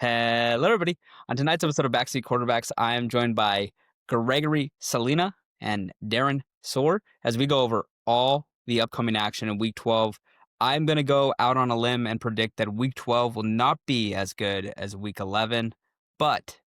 Hello, everybody. On tonight's episode of Backseat Quarterbacks, I am joined by Gregory Salina and Darren Soar as we go over all the upcoming action in Week 12. I'm going to go out on a limb and predict that Week 12 will not be as good as Week 11, but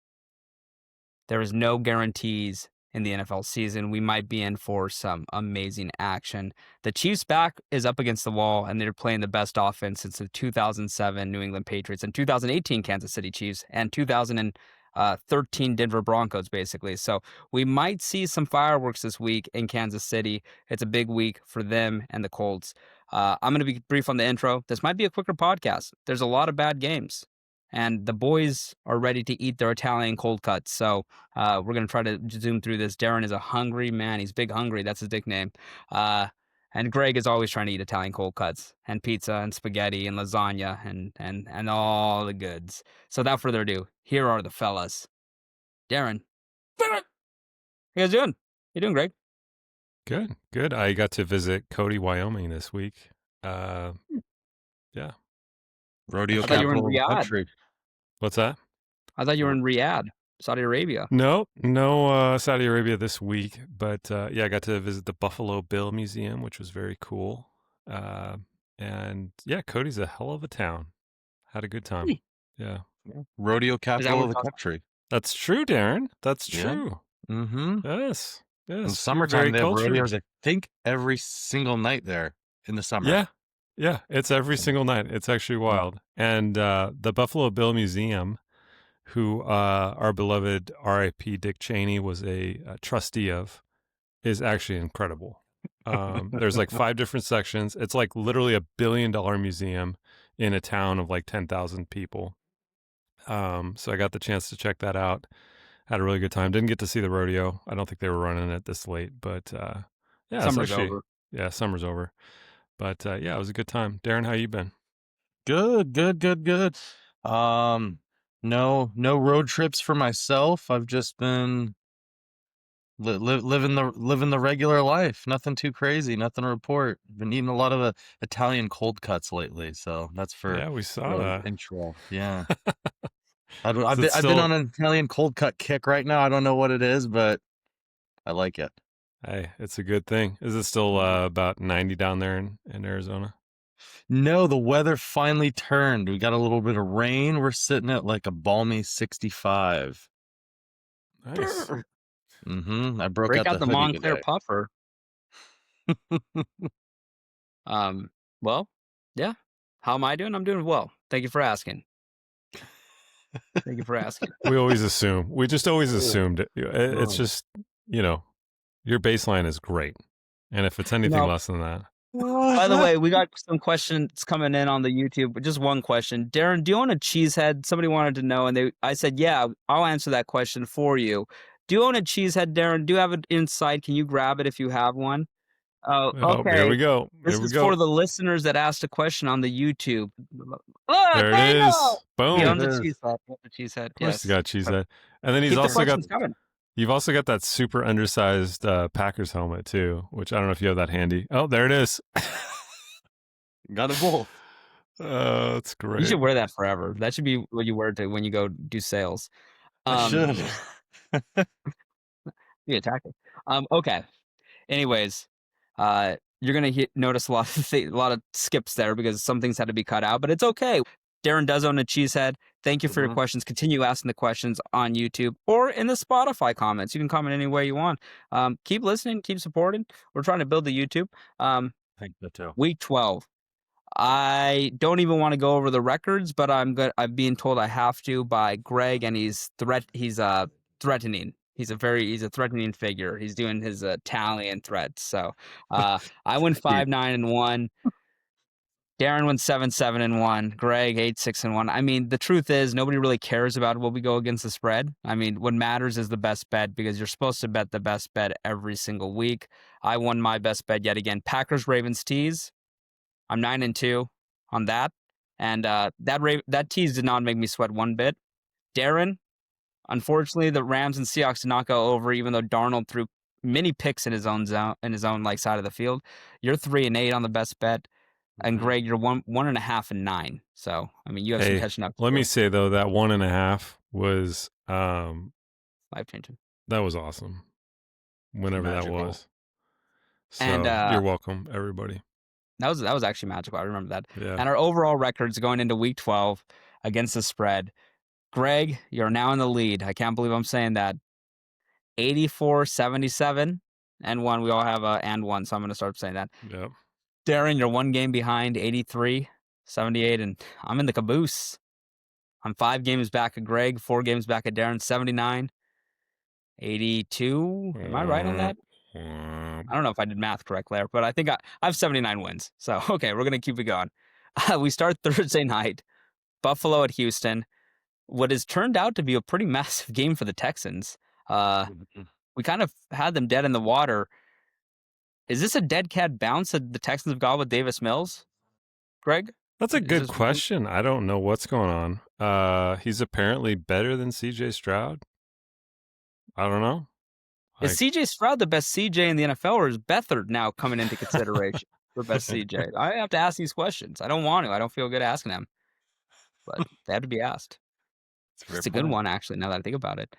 there is no guarantees in the NFL season. We might be in for some amazing action. The Chiefs' back is up against the wall, and they're playing the best offense since the 2007 New England Patriots and 2018 Kansas City Chiefs and 2013 Denver Broncos, basically. So we might see some fireworks this week in Kansas City. It's a big week for them and the Colts. I'm going to be brief on the intro. This might be a quicker podcast. There's a lot of bad games, and the boys are ready to eat their Italian cold cuts. So we're going to try to zoom through this. Darren is a hungry man. He's big hungry. That's his nickname. And Greg is always trying to eat Italian cold cuts and pizza and spaghetti and lasagna and all the goods. So without further ado, here are the fellas. Darren. How you guys doing? You doing, Greg? Good. I got to visit Cody, Wyoming this week. Yeah. Rodeo I thought you were in capital of the Riyadh. country. What's that? I thought you were in Riyadh, Saudi Arabia. No, Saudi Arabia this week. But yeah, I got to visit the Buffalo Bill Museum, which was very cool. And yeah, Cody's a hell of a town. Had a good time. Yeah. Rodeo capital what of the it's country. That's true, Darren. That's Yeah. true. Mm-hmm. Yes. In You're summertime, very they have cultured. rodeos, I think, every single night there in the summer. Yeah. It's every single night. It's actually wild. And the Buffalo Bill Museum, who our beloved R.I.P. Dick Cheney was a trustee of, is actually incredible. There's like 5 different sections. It's like literally $1 billion museum in a town of like 10,000 people. So I got the chance to check that out. Had a really good time. Didn't get to see the rodeo. I don't think they were running it this late, but yeah, it's Summer's actually, over. yeah, summer's over. But yeah, it was a good time. Darren, how you been? Good. No road trips for myself. I've just been living the regular life. Nothing too crazy. Nothing to report. Been eating a lot of Italian cold cuts lately, so that's for Yeah, we saw that. intro. Yeah. Is I've it been on an Italian cold cut kick right now. I don't know what it is, but I like it. Hey, it's a good thing. Is it still about 90 down there in Arizona? No, the weather finally turned. We got a little bit of rain. We're sitting at like a balmy 65. Nice. I broke Break out the hoodie Montclair today. puffer. Well, yeah. How am I doing? I'm doing well. Thank you for asking. We always assume. We just always assumed it. It's just, your baseline is great. And if it's anything No. less than that. By the way, we got some questions coming in on the YouTube. Just one question. Darren, do you own a cheese head? Somebody wanted to know, and I said, yeah, I'll answer that question for you. Do you own a cheese head, Darren? Do you have it inside? Can you grab it if you have one? Oh, okay. Here we go. This is for the listeners that asked a question on the YouTube. There it is. Boom. He Of owns a cheese head. Cheese head. course Yes. he's got a cheese head. And then Keep the you've also got that super undersized Packers helmet too, which I don't know if you have that handy. Oh, there it is. Got a bowl. That's great. You should wear that forever. That should be what you wear when you go do sales. I should. Be a tactic. Okay. Anyways, you're gonna notice a lot of skips there because some things had to be cut out, but it's okay. Darren does own a cheese head. Thank you for your questions. Continue asking the questions on YouTube or in the Spotify comments. You can comment any way you want. Keep listening. Keep supporting. We're trying to build the YouTube. I think that too. Week 12. I don't even want to go over the records, but I'm being told I have to by Greg, and he's threatening. He's a threatening figure. He's doing his Italian threats. So I went 5-9-1. Darren went 7-7-1. Greg 8-6-1. I mean, the truth is nobody really cares about what we go against the spread. I mean, what matters is the best bet because you're supposed to bet the best bet every single week. I won my best bet yet again. Packers Ravens tease. I'm 9-2 on that, and that tease did not make me sweat one bit. Darren, unfortunately, the Rams and Seahawks did not go over, even though Darnold threw many picks in his own zone, in his own side of the field. You're 3-8 on the best bet. And Mhm. Greg, you're 1.5 and 9. So I mean, you have some Hey, catching up to let do. me say though, that 1.5 was Life changing. that was awesome. Whenever that Magical. was. And So you're welcome, everybody. that was actually magical. I remember that. Yeah. And our overall records going into week 12 against the spread. Greg, you're now in the lead. I can't believe I'm saying that. 84, 77, and 1. We all have a and 1, so I'm going to start saying that. Yep. Darren, you're 1 game behind, 83, 78, and I'm in the caboose. I'm 5 games back of Greg, 4 games back of Darren, 79, 82. Am I right on that? I don't know if I did math correctly there, but I think I have 79 wins. So, okay, we're going to keep it going. We start Thursday night, Buffalo at Houston. What has turned out to be a pretty massive game for the Texans. Mhm. We kind of had them dead in the water. Is this a dead cat bounce that the Texans have got with Davis Mills, Greg? That's a Is good this question. I don't know what's going on. He's apparently better than CJ Stroud. I don't know. is CJ Stroud the best CJ in the NFL, or is Beathard now coming into consideration for best CJ? I have to ask these questions. I don't want to. I don't feel good asking them, but they have to be asked. It's a good one, actually, now that I think about it.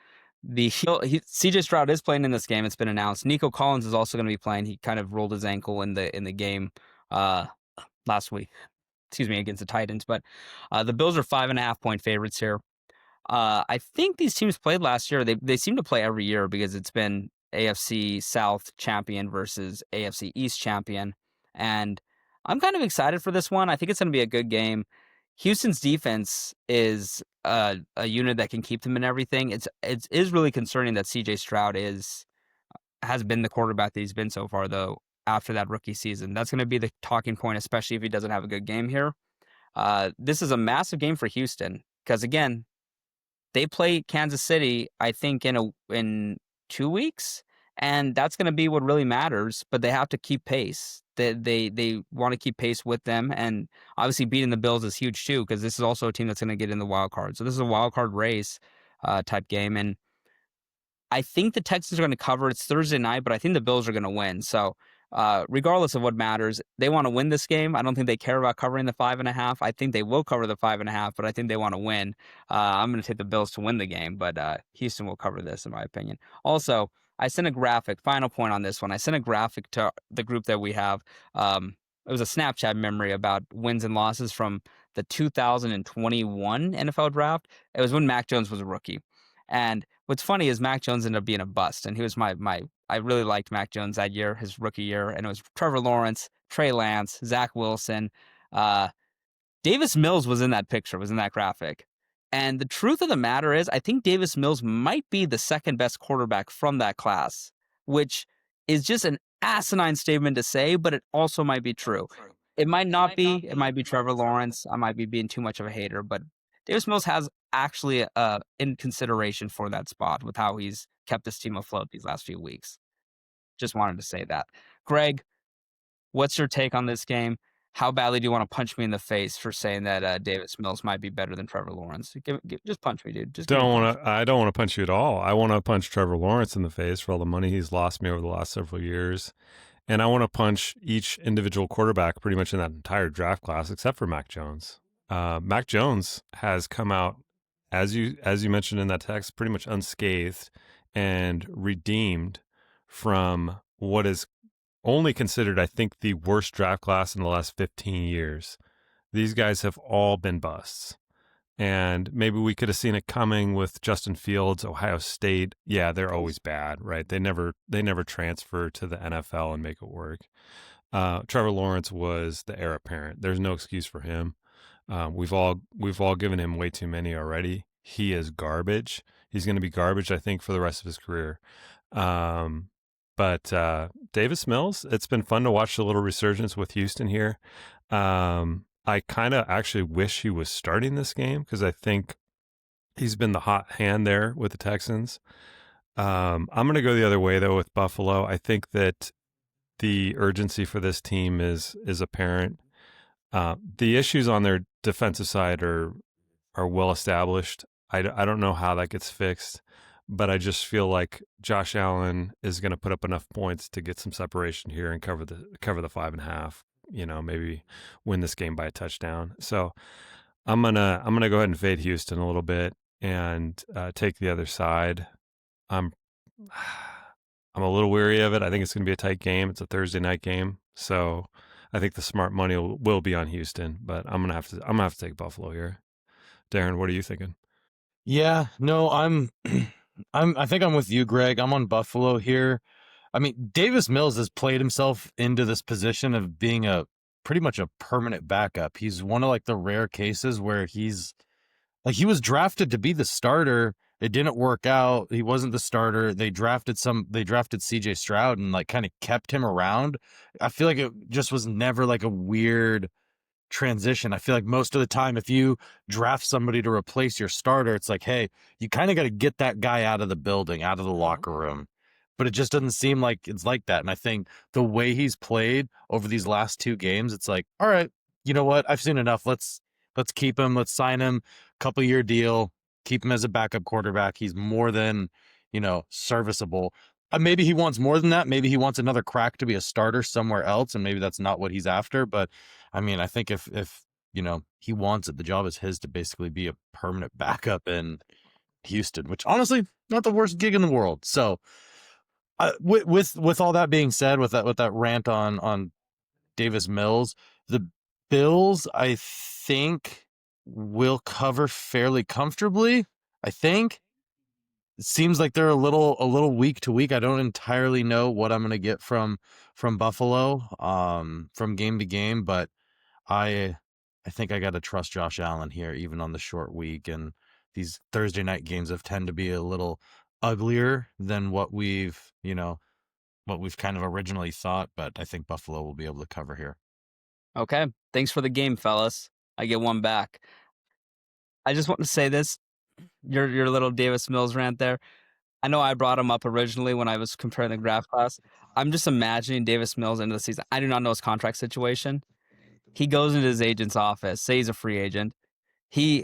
CJ Stroud is playing in this game. It's been announced. Nico Collins is also going to be playing. He kind of rolled his ankle in the game last week. Excuse me, against the Titans. But the Bills are 5.5-point favorites here. I think these teams played last year. They seem to play every year because it's been AFC South champion versus AFC East champion. And I'm kind of excited for this one. I think it's going to be a good game. Houston's defense is a unit that can keep them in everything. It is really concerning that CJ Stroud has been the quarterback that he's been so far, though, after that rookie season. That's going to be the talking point, especially if he doesn't have a good game here. This is a massive game for Houston because, again, they play Kansas City, I think, in 2 weeks, and that's going to be what really matters. But they have to keep pace. They want to keep pace with them, and obviously beating the Bills is huge too because this is also a team that's going to get in the wild card. So this is a wild card race type game, and I think the Texans are going to cover. It's Thursday night, but I think the Bills are going to win. So regardless of what matters, they want to win this game. I don't think they care about covering the 5.5. I think they will cover the 5.5, but I think they want to win. I'm going to take the Bills to win the game, but Houston will cover this, in my opinion. Also, I sent a graphic. Final point on this one. I sent a graphic to the group that we have. It was a Snapchat memory about wins and losses from the 2021 NFL draft. It was when Mac Jones was a rookie. And what's funny is Mac Jones ended up being a bust, and he was I really liked Mac Jones that year, his rookie year, and it was Trevor Lawrence, Trey Lance, Zach Wilson, Davis Mills was in that picture, was in that graphic. And the truth of the matter is, I think Davis Mills might be the second best quarterback from that class, which is just an asinine statement to say, but it also might be true. It might not be. It might be Trevor Lawrence. I might be being too much of a hater, but Davis Mills has actually in consideration for that spot with how he's kept this team afloat these last few weeks. Just wanted to say that. Greg, what's your take on this game? How badly do you want to punch me in the face for saying that Davis Mills might be better than Trevor Lawrence? Just punch me, dude. Just give me a punch. I don't want to punch you at all. I want to punch Trevor Lawrence in the face for all the money he's lost me over the last several years. And I want to punch each individual quarterback pretty much in that entire draft class, except for Mac Jones. Mac Jones has come out, as you mentioned in that text, pretty much unscathed and redeemed from what is only considered, I think, the worst draft class in the last 15 years. These guys have all been busts. And maybe we could have seen it coming with Justin Fields, Ohio State. Yeah, they're always bad, right? They never transfer to the NFL and make it work. Trevor Lawrence was the heir apparent. There's no excuse for him. We've all given him way too many already. He is garbage. He's going to be garbage, I think, for the rest of his career. But Davis Mills, it's been fun to watch the little resurgence with Houston here. I kind of actually wish he was starting this game because I think he's been the hot hand there with the Texans. I'm going to go the other way, though, with Buffalo. I think that the urgency for this team is apparent. The issues on their defensive side are well established. I don't know how that gets fixed, but I just feel like Josh Allen is going to put up enough points to get some separation here and cover the 5.5. maybe win this game by a touchdown. So I'm gonna go ahead and fade Houston a little bit and take the other side. I'm I'm a little weary of it. I think it's going to be a tight game. It's a Thursday night game, so I think the smart money will be on Houston. But I'm gonna have to take Buffalo here. Darren, what are you thinking? Yeah, no, I think I'm with you, Greg. I'm on Buffalo here. I mean, Davis Mills has played himself into this position of being pretty much a permanent backup. He's one of like the rare cases where he was drafted to be the starter. It didn't work out. He wasn't the starter. They drafted CJ Stroud and like kind of kept him around. I feel like it just was never like a weird transition. I feel like most of the time, if you draft somebody to replace your starter, it's like, hey, you kind of got to get that guy out of the building, out of the locker room. But it just doesn't seem like it's like that. And I think the way he's played over these last 2 games, it's like, all right, you know what? I've seen enough. Let's keep him. Let's sign him. Couple-year deal. Keep him as a backup quarterback. He's more than, serviceable. Maybe he wants more than that. Maybe he wants another crack to be a starter somewhere else, and maybe that's not what he's after. But I mean, I think if he wants it, the job is his to basically be a permanent backup in Houston, which honestly, not the worst gig in the world. So, with all that being said, with that rant on Davis Mills, the Bills, I think, will cover fairly comfortably. I think. It seems like they're a little week to week. I don't entirely know what I'm going to get from Buffalo from game to game, but I think I got to trust Josh Allen here, even on the short week. And these Thursday night games have tend to be a little uglier than what we've kind of originally thought. But I think Buffalo will be able to cover here. Okay. Thanks for the game, fellas. I get one back. I just want to say this. Your little Davis Mills rant there. I know I brought him up originally when I was comparing the draft class. I'm just imagining Davis Mills into the season. I do not know his contract situation. He goes into his agent's office, say he's a free agent. He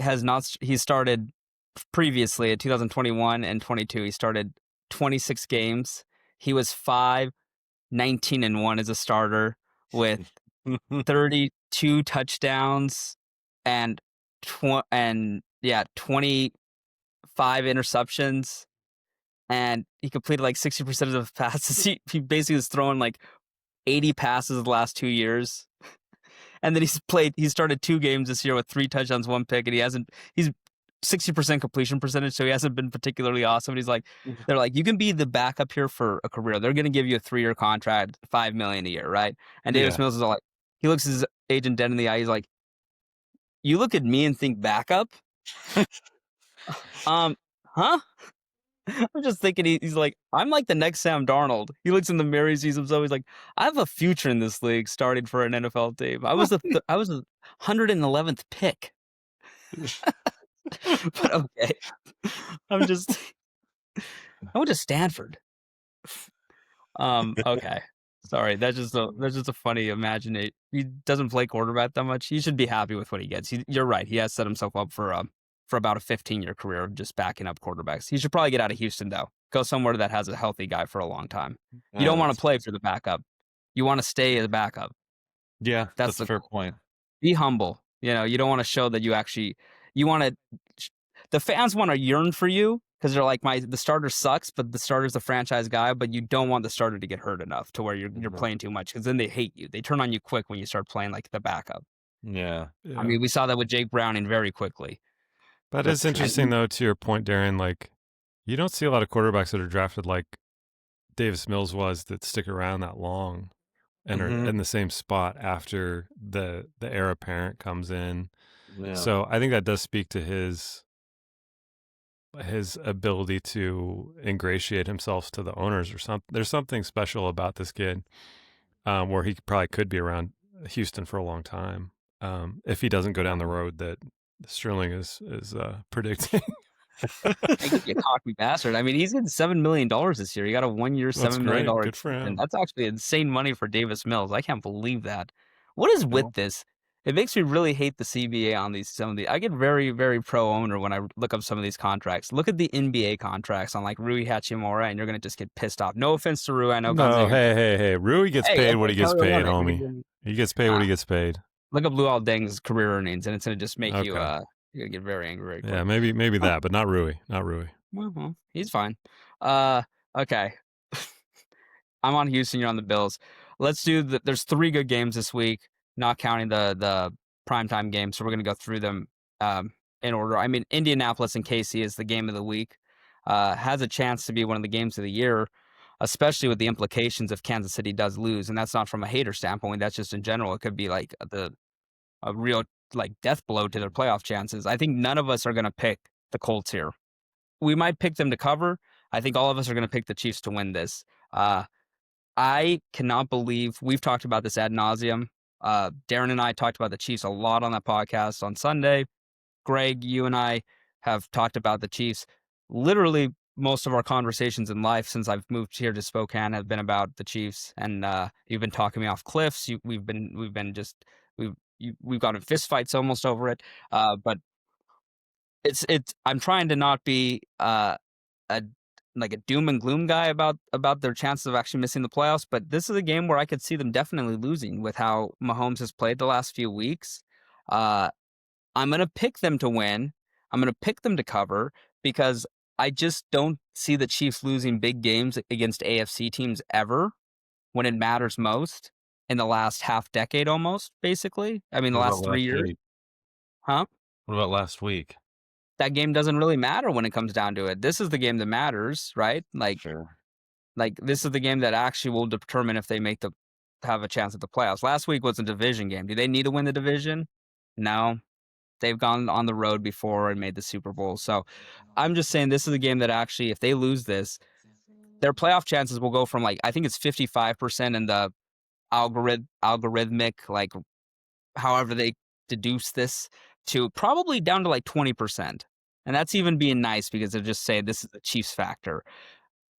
started previously at 2021 and 22. He started 26 games. He was 5-19-1 as a starter with 32 touchdowns and 25 interceptions, and he completed like 60% of the passes. He basically was throwing like 80 passes the last 2 years. And then he started 2 games this year with 3 touchdowns, 1 pick, and he's 60% completion percentage, so he hasn't been particularly awesome. And they're like, you can be the backup here for a career. They're going to give you a 3-year contract, $5 million a year, right? And Davis Mills is all like, he looks his agent dead in the eye. He's like, you look at me and think backup? Huh? I'm just thinking he's like, I'm like the next Sam Darnold. He looks in the mirror, he sees himself. He's like, I have a future in this league starting for an NFL team. I was the 111th pick. But okay. I went to Stanford. Okay. Sorry, that's just a funny imagination. He doesn't play quarterback that much. He should be happy with what he gets. You're right. He has set himself up for about a 15-year career of just backing up quarterbacks. He should probably get out of Houston though. Go somewhere that has a healthy guy for a long time. You don't want to play for the backup. You want to stay as a backup. Yeah, that's a fair point. Be humble. You don't want to show that you want to. The fans want to yearn for you because they're like, the starter sucks, but the starter's the franchise guy. But you don't want the starter to get hurt enough to where you're playing too much, because then they hate you. They turn on you quick when you start playing like the backup. Yeah. I mean, we saw that with Jake Browning very quickly. But it's interesting, though, to your point, Darren, like, you don't see a lot of quarterbacks that are drafted like Davis Mills was that stick around that long and are in the same spot after the heir apparent comes in. Yeah. So I think that does speak to his ability to ingratiate himself to the owners or something. There's something special about this kid where he probably could be around Houston for a long time if he doesn't go down the road that Sterling is predicting. You cocky bastard. I mean, he's getting $7 million this year. He got a 1-year, $7 million. Good for him. And that's actually insane money for Davis Mills. I can't believe that. What is with this? It makes me really hate the CBA on some of the. I get very, very pro owner when I look up some of these contracts. Look at the NBA contracts on like Rui Hachimura, and you're gonna just get pissed off. No offense to Rui, I know No, Gonzaga. hey. Rui gets Hey, paid what okay, he tell gets me paid, about it. homie. He gets paid what he gets paid. Look up Luol Deng's career earnings, and it's gonna just make you Okay. you're gonna get very angry very quick. Yeah, maybe that, but not Rui. Not Rui. Well, he's fine. Okay. I'm on Houston. You're on the Bills. Let's do there's 3 good games this week, not counting the primetime games. So we're gonna go through them in order. I mean, Indianapolis and KC is the game of the week. Has a chance to be one of the games of the year, especially with the implications if Kansas City does lose. And that's not from a hater standpoint. That's just in general. It could be like a real like death blow to their playoff chances. I think none of us are gonna pick the Colts here. We might pick them to cover. I think all of us are gonna pick the Chiefs to win this. I cannot believe we've talked about this ad nauseum. Darren and I talked about the Chiefs a lot on that podcast on Sunday. Greg, you and I have talked about the Chiefs. Literally, most of our conversations in life since I've moved here to Spokane have been about the Chiefs, and you've been talking me off cliffs. We've gotten fist fights almost over it. But it's. I'm trying to not be a like a doom and gloom guy about their chances of actually missing the playoffs, but this is a game where I could see them definitely losing with how Mahomes has played the last few weeks. I'm going to pick them to win. I'm going to pick them to cover because I just don't see the Chiefs losing big games against AFC teams ever when it matters most in the last half decade almost, basically. I mean, the What last about 3 last years. week? Huh? What about last week? That game doesn't really matter when it comes down to it. This is the game that matters, right? Sure. Like this is the game that actually will determine if they have a chance at the playoffs. Last week was a division game. Do they need to win the division? No. They've gone on the road before and made the Super Bowl. So I'm just saying this is a game that actually, if they lose this, their playoff chances will go from like I think it's 55% in the algorithmic, like however they deduce this, to probably down to like 20%. And that's even being nice because they'll just say this is the Chiefs factor.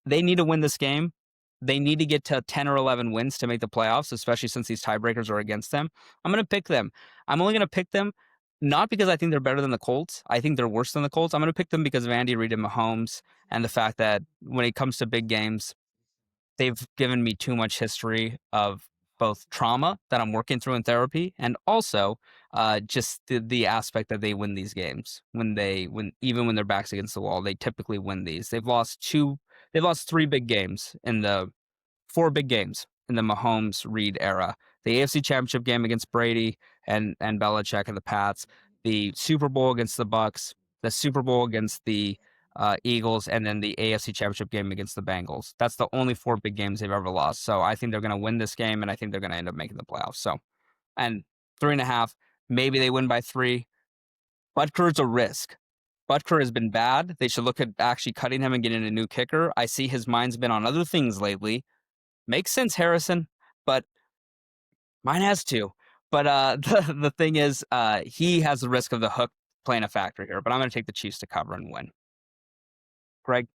They need to win this game. They need to get to 10 or 11 wins to make the playoffs, especially since these tiebreakers are against them. I'm going to pick them. I'm only going to pick them not because I think they're better than the Colts. I think they're worse than the Colts. I'm going to pick them because of Andy Reid and Mahomes and the fact that when it comes to big games, they've given me too much history of both trauma that I'm working through in therapy and also just the aspect that they win these games even when their backs against the wall, they typically win these. They've lost 3 big games in the 4 big games in the Mahomes Reid era. The AFC Championship game against Brady and Belichick and the Pats, the Super Bowl against the Bucks, the Super Bowl against the Eagles, and then the AFC Championship game against the Bengals. That's the only 4 big games they've ever lost. So I think they're going to win this game, and I think they're going to end up making the playoffs. So, and 3.5, maybe they win by 3. Butker's a risk. Butker has been bad. They should look at actually cutting him and getting a new kicker. I see his mind's been on other things lately. Makes sense, Harrison, but mine has too. But the thing is, he has the risk of the hook playing a factor here. But I'm going to take the Chiefs to cover and win. Greg?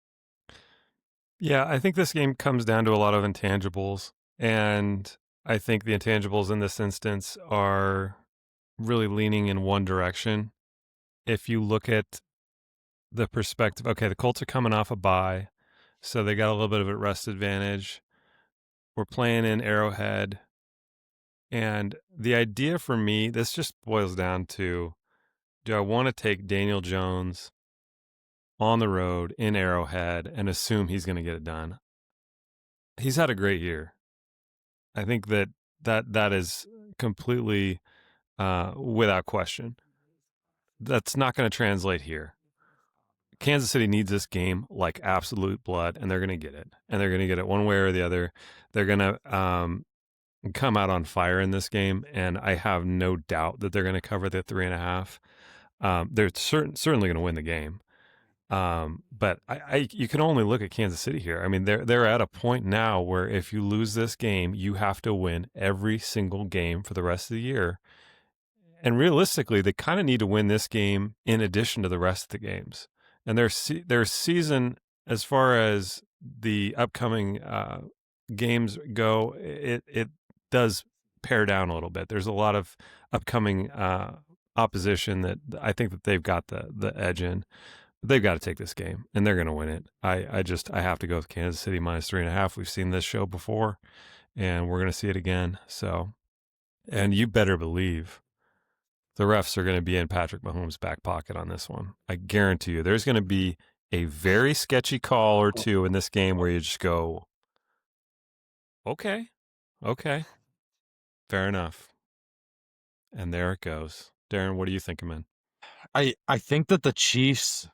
Yeah, I think this game comes down to a lot of intangibles. And I think the intangibles in this instance are really leaning in one direction. If you look at the perspective, okay, the Colts are coming off a bye, so they got a little bit of a rest advantage. We're playing in Arrowhead. And the idea for me, this just boils down to, do I want to take Daniel Jones on the road in Arrowhead and assume he's going to get it done? He's had a great year. I think that is completely without question. That's not going to translate here. Kansas City needs this game like absolute blood, and they're going to get it. And they're going to get it one way or the other. They're going to come out on fire in this game, and I have no doubt that they're going to cover the 3.5. They're certainly going to win the game. But you can only look at Kansas City here. I mean, they're at a point now where if you lose this game, you have to win every single game for the rest of the year. And realistically, they kind of need to win this game in addition to the rest of the games. And their season, as far as the upcoming games go, it does pare down a little bit. There's a lot of upcoming opposition that I think that they've got the edge in. But they've got to take this game, and they're going to win it. I have to go with Kansas City -3.5. We've seen this show before, and we're going to see it again. So, and you better believe the refs are going to be in Patrick Mahomes' back pocket on this one. I guarantee you there's going to be a very sketchy call or two in this game where you just go, okay, fair enough. And there it goes. Darren, what are you thinking, man? I think that the Chiefs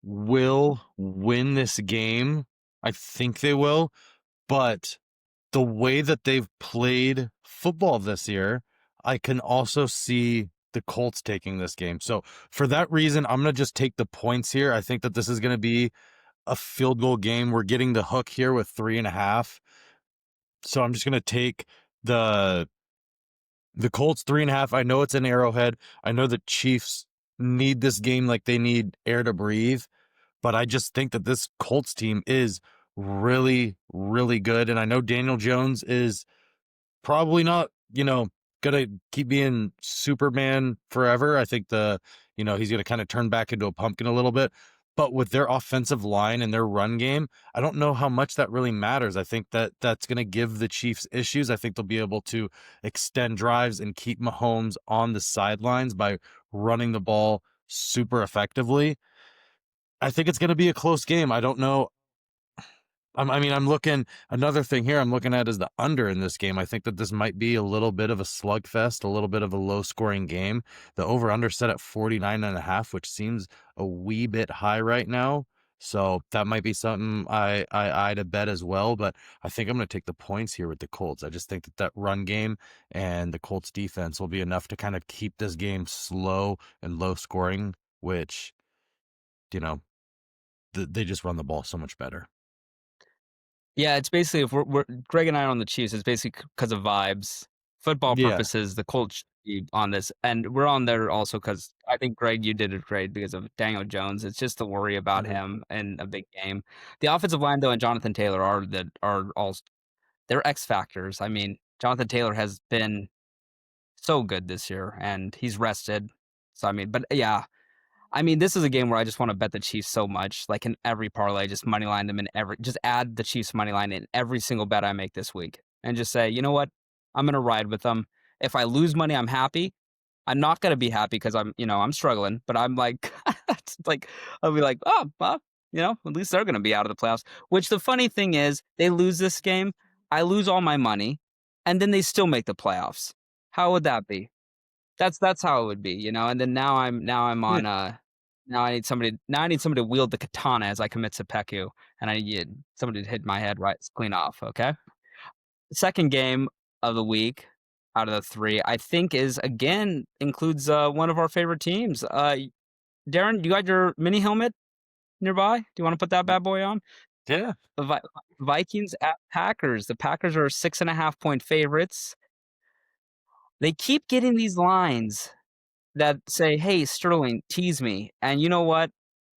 will win this game. I think they will, but the way that they've played football this year, I can also see the Colts taking this game. So for that reason, I'm going to just take the points here. I think that this is going to be a field goal game. We're getting the hook here with 3.5. So I'm just going to take the Colts 3.5. I know it's an Arrowhead. I know the Chiefs need this game like they need air to breathe, but I just think that this Colts team is really, really good. And I know Daniel Jones is probably not, gonna keep being Superman forever. I think he's gonna kind of turn back into a pumpkin a little bit. But with their offensive line and their run game, I don't know how much that really matters. I think that that's going to give the Chiefs issues. I think they'll be able to extend drives and keep Mahomes on the sidelines by running the ball super effectively. I think it's going to be a close game. I don't know. I'm looking, another thing here I'm looking at is the under in this game. I think that this might be a little bit of a slugfest, a little bit of a low scoring game. The over under set at 49.5, which seems a wee bit high right now. So that might be something I'd a bet as well, but I think I'm going to take the points here with the Colts. I just think that run game and the Colts defense will be enough to kind of keep this game slow and low scoring, which, they just run the ball so much better. Yeah, it's basically if we're Greg and I are on the Chiefs, it's basically because of vibes, football purposes. The Colts should be on this, and we're on there also because I think Greg, you did it great because of Daniel Jones. It's just the worry about him in a big game. The offensive line though and Jonathan Taylor are all they're X factors. I mean, Jonathan Taylor has been so good this year, and he's rested. So I mean, but yeah. I mean, this is a game where I just want to bet the Chiefs so much. Like in every parlay, just money line them just add the Chiefs money line in every single bet I make this week. And just say, you know what? I'm gonna ride with them. If I lose money, I'm happy. I'm not gonna be happy because I'm struggling, but I'm like it's like I'll be like, oh well, at least they're gonna be out of the playoffs. Which the funny thing is, they lose this game, I lose all my money, and then they still make the playoffs. How would that be? That's how it would be, and then now I'm on now I need somebody to wield the katana as I commit seppuku, and I need somebody to hit my head right clean off, okay? Second game of the week out of the 3, I think includes one of our favorite teams. Darren, you got your mini helmet nearby? Do you want to put that bad boy on? Yeah. The Vikings at Packers. The Packers are 6.5-point favorites. They keep getting these lines that say, hey, Sterling, tease me. And you know what?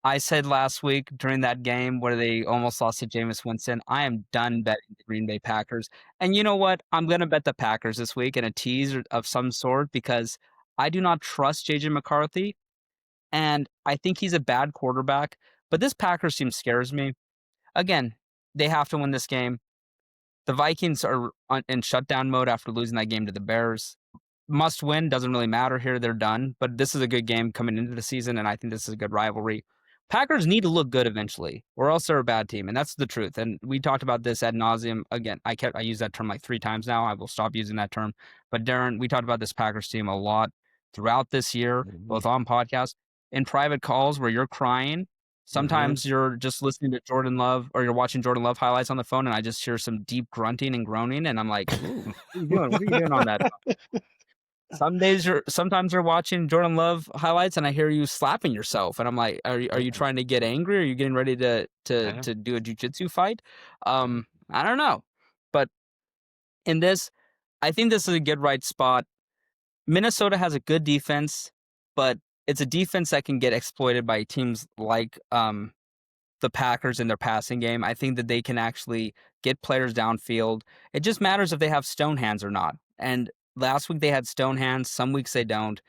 I said last week during that game where they almost lost to Jameis Winston, I am done betting the Green Bay Packers. And you know what? I'm going to bet the Packers this week in a tease of some sort because I do not trust J.J. McCarthy. And I think he's a bad quarterback. But this Packers team scares me. Again, they have to win this game. The Vikings are in shutdown mode after losing that game to the Bears. Must win, doesn't really matter here. They're done. But this is a good game coming into the season, and I think this is a good rivalry. Packers need to look good eventually, or else they're a bad team, and that's the truth. And we talked about this ad nauseum. Again, I use that term like 3 times now. I will stop using that term. But Darren, we talked about this Packers team a lot throughout this year, both on podcasts, in private calls where you're crying. Sometimes you're just listening to Jordan Love, or you're watching Jordan Love highlights on the phone, and I just hear some deep grunting and groaning, and I'm like, ooh, what are you doing on that? Sometimes you're watching Jordan Love highlights and I hear you slapping yourself and I'm like, are you trying to get angry? Are you getting ready to do a jiu-jitsu fight? I don't know. But in this, I think this is a good right spot. Minnesota has a good defense, but it's a defense that can get exploited by teams like the Packers in their passing game. I think that they can actually get players downfield. It just matters if they have stone hands or not. And last week they had stone hands. Some weeks they don't.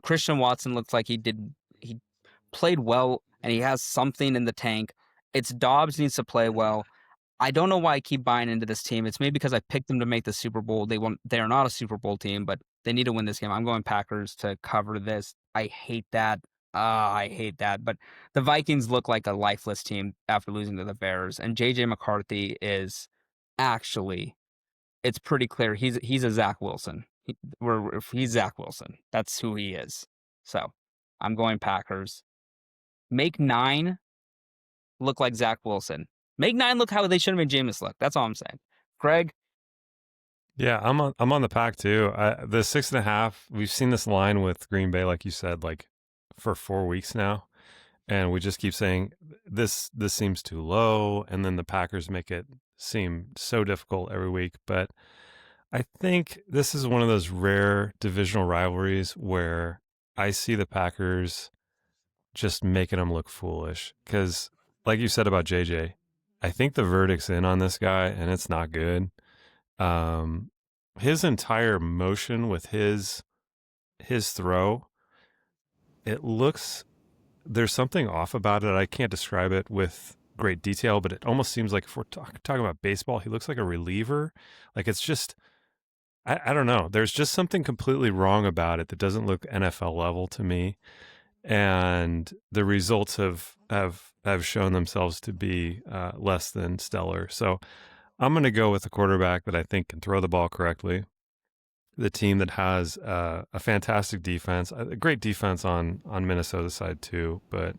Christian Watson looks like he played well and he has something in the tank. It's Dobbs needs to play well. I don't know why I keep buying into this team. It's maybe because I picked them to make the Super Bowl. They are not a Super Bowl team, but they need to win this game. I'm going Packers to cover this. I hate that. I hate that. But the Vikings look like a lifeless team after losing to the Bears. And JJ McCarthy is actually, it's pretty clear he's a Zach Wilson. He's Zach Wilson. That's who he is. So I'm going Packers. Make 9 look like Zach Wilson. Make 9 look how they should have made Jameis look. That's all I'm saying. Greg? Yeah, I'm on the pack too. The 6.5. We've seen this line with Green Bay, like you said, like for 4 weeks now, and we just keep saying this seems too low, and then the Packers make it seem so difficult every week. But I think this is one of those rare divisional rivalries where I see the Packers just making them look foolish. Because, like you said about JJ, I think the verdict's in on this guy, and it's not good. His entire motion with his throw, it looks, there's something off about it. I can't describe it with great detail, but it almost seems like if we're talking about baseball, he looks like a reliever. Like it's just, I don't know. There's just something completely wrong about it that doesn't look NFL level to me. And the results have shown themselves to be less than stellar. So I'm going to go with the quarterback that I think can throw the ball correctly. The team that has a fantastic defense, a great defense on Minnesota's side too, but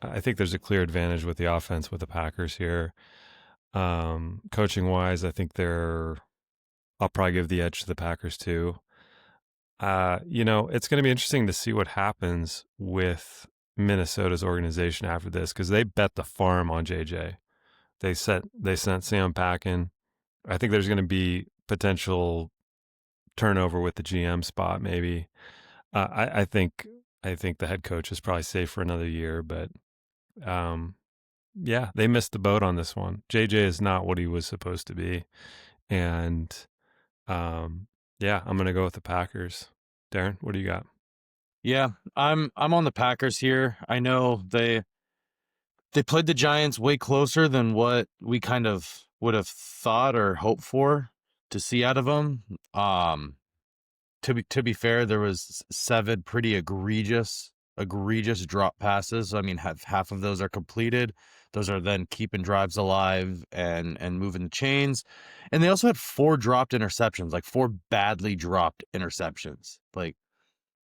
I think there's a clear advantage with the offense with the Packers here. Coaching wise, I think I'll probably give the edge to the Packers too. It's going to be interesting to see what happens with Minnesota's organization after this because they bet the farm on JJ. They sent Sam packing. I think there's going to be potential turnover with the GM spot. Maybe I think the head coach is probably safe for another year, but yeah, they missed the boat on this one. JJ is not what he was supposed to be, and yeah, I'm gonna go with the Packers. Darren, what do you got? Yeah, I'm on the Packers here. I know they played the Giants way closer than what we kind of would have thought or hoped for to see out of them. To be fair, there was 7 pretty egregious drop passes. I mean, half of those are completed. Those are then keeping drives alive and moving the chains. And they also had 4 dropped interceptions, like 4 badly dropped interceptions. Like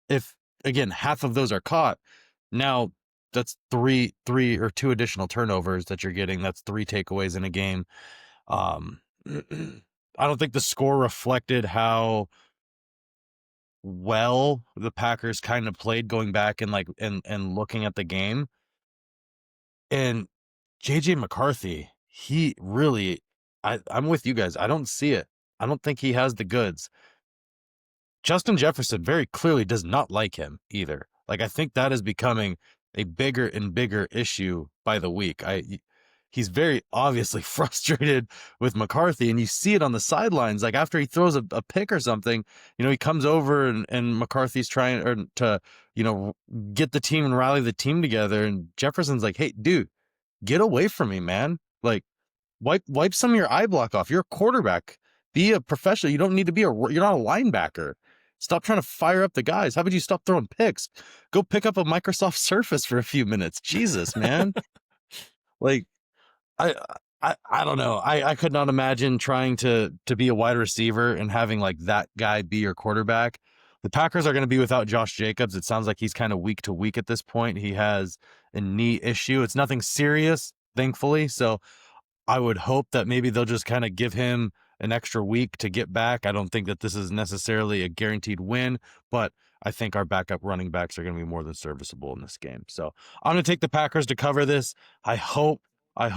if again, half of those are caught, now that's 3 or 2 additional turnovers that you're getting. That's 3 takeaways in a game. I don't think the score reflected how well the Packers kind of played going back and and looking at the game. And JJ McCarthy, he really, I'm with you guys. I don't see it. I don't think he has the goods. Justin Jefferson very clearly does not like him either. Like, I think that is becoming a bigger and bigger issue by the week. He's very obviously frustrated with McCarthy, and you see it on the sidelines. Like after he throws a pick or something, he comes over and McCarthy's trying to, get the team and rally the team together. And Jefferson's like, "Hey, dude, get away from me, man. Like wipe some of your eye block off. You're a quarterback. Be a professional. You don't need to be you're not a linebacker. Stop trying to fire up the guys. How about you stop throwing picks? Go pick up a Microsoft Surface for a few minutes. Jesus, man." Like, I don't know. I could not imagine trying to be a wide receiver and having like that guy be your quarterback. The Packers are going to be without Josh Jacobs. It sounds like he's kind of week to week at this point. He has a knee issue. It's nothing serious, thankfully. So I would hope that maybe they'll just kind of give him an extra week to get back. I don't think that this is necessarily a guaranteed win, but I think our backup running backs are going to be more than serviceable in this game. So I'm going to take the Packers to cover this. I hope. I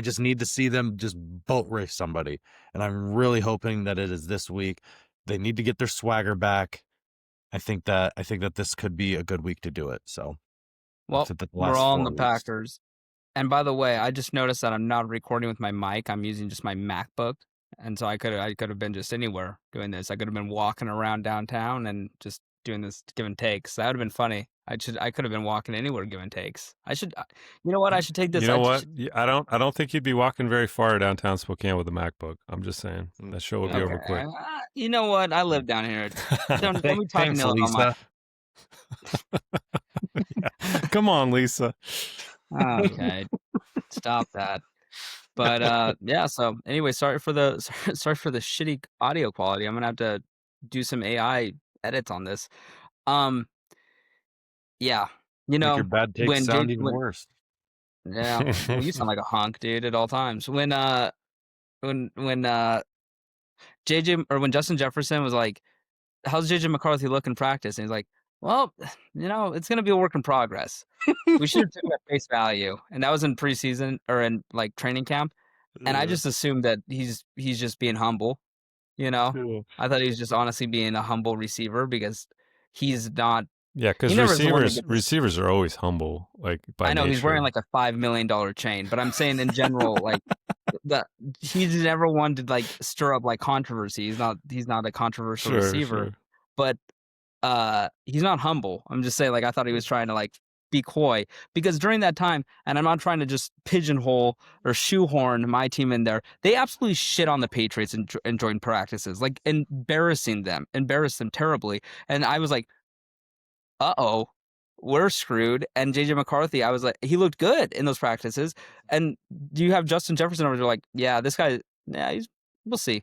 just need to see them just boat race somebody. And I'm really hoping that it is this week. They need to get their swagger back. I think that this could be a good week to do it. So Well, we're all in the weeks. Packers. And by the way, I just noticed that I'm not recording with my mic. I'm using just my MacBook And so I could have been just anywhere doing this. I could have been walking around downtown and just doing this giving takes. That would have been funny. I could have been walking anywhere giving takes. You know what? I should take this. You know what? I don't think you'd be walking very far downtown Spokane with a MacBook. I'm just saying that show would be over quick. You know what? I live down here. Don't be talking Thanks, on Lisa. Come on, Lisa. Okay, stop that. But yeah. So anyway, sorry for the shitty audio quality. I'm gonna have to do some AI edits on this. Yeah, you Make know your bad takes when sound even worse. Yeah, well, you sound like a honk, dude, at all times. When JJ or when Justin Jefferson was like, "How's JJ McCarthy look in practice?" And he's like, "Well, it's gonna be a work in progress. We should have taken at face value." And that was in preseason or in like training camp. And I just assumed that he's just being humble. Cool. I thought he was just honestly being a humble receiver because he's not. Yeah, because receivers are always humble, like by I know nature. he's wearing like a $5 million chain, but I'm saying in general, like he's never one to like stir up like controversy. He's not a controversial receiver, but he's not humble. I'm just saying, like, I thought he was trying to like be coy because during that time, and I'm not trying to just pigeonhole or shoehorn my team in there. They absolutely shit on the Patriots and joint practices, like embarrassed them terribly. And I was like, uh-oh, we're screwed. And JJ McCarthy, I was like, he looked good in those practices. And you have Justin Jefferson over there like, yeah, this guy, yeah, we'll see.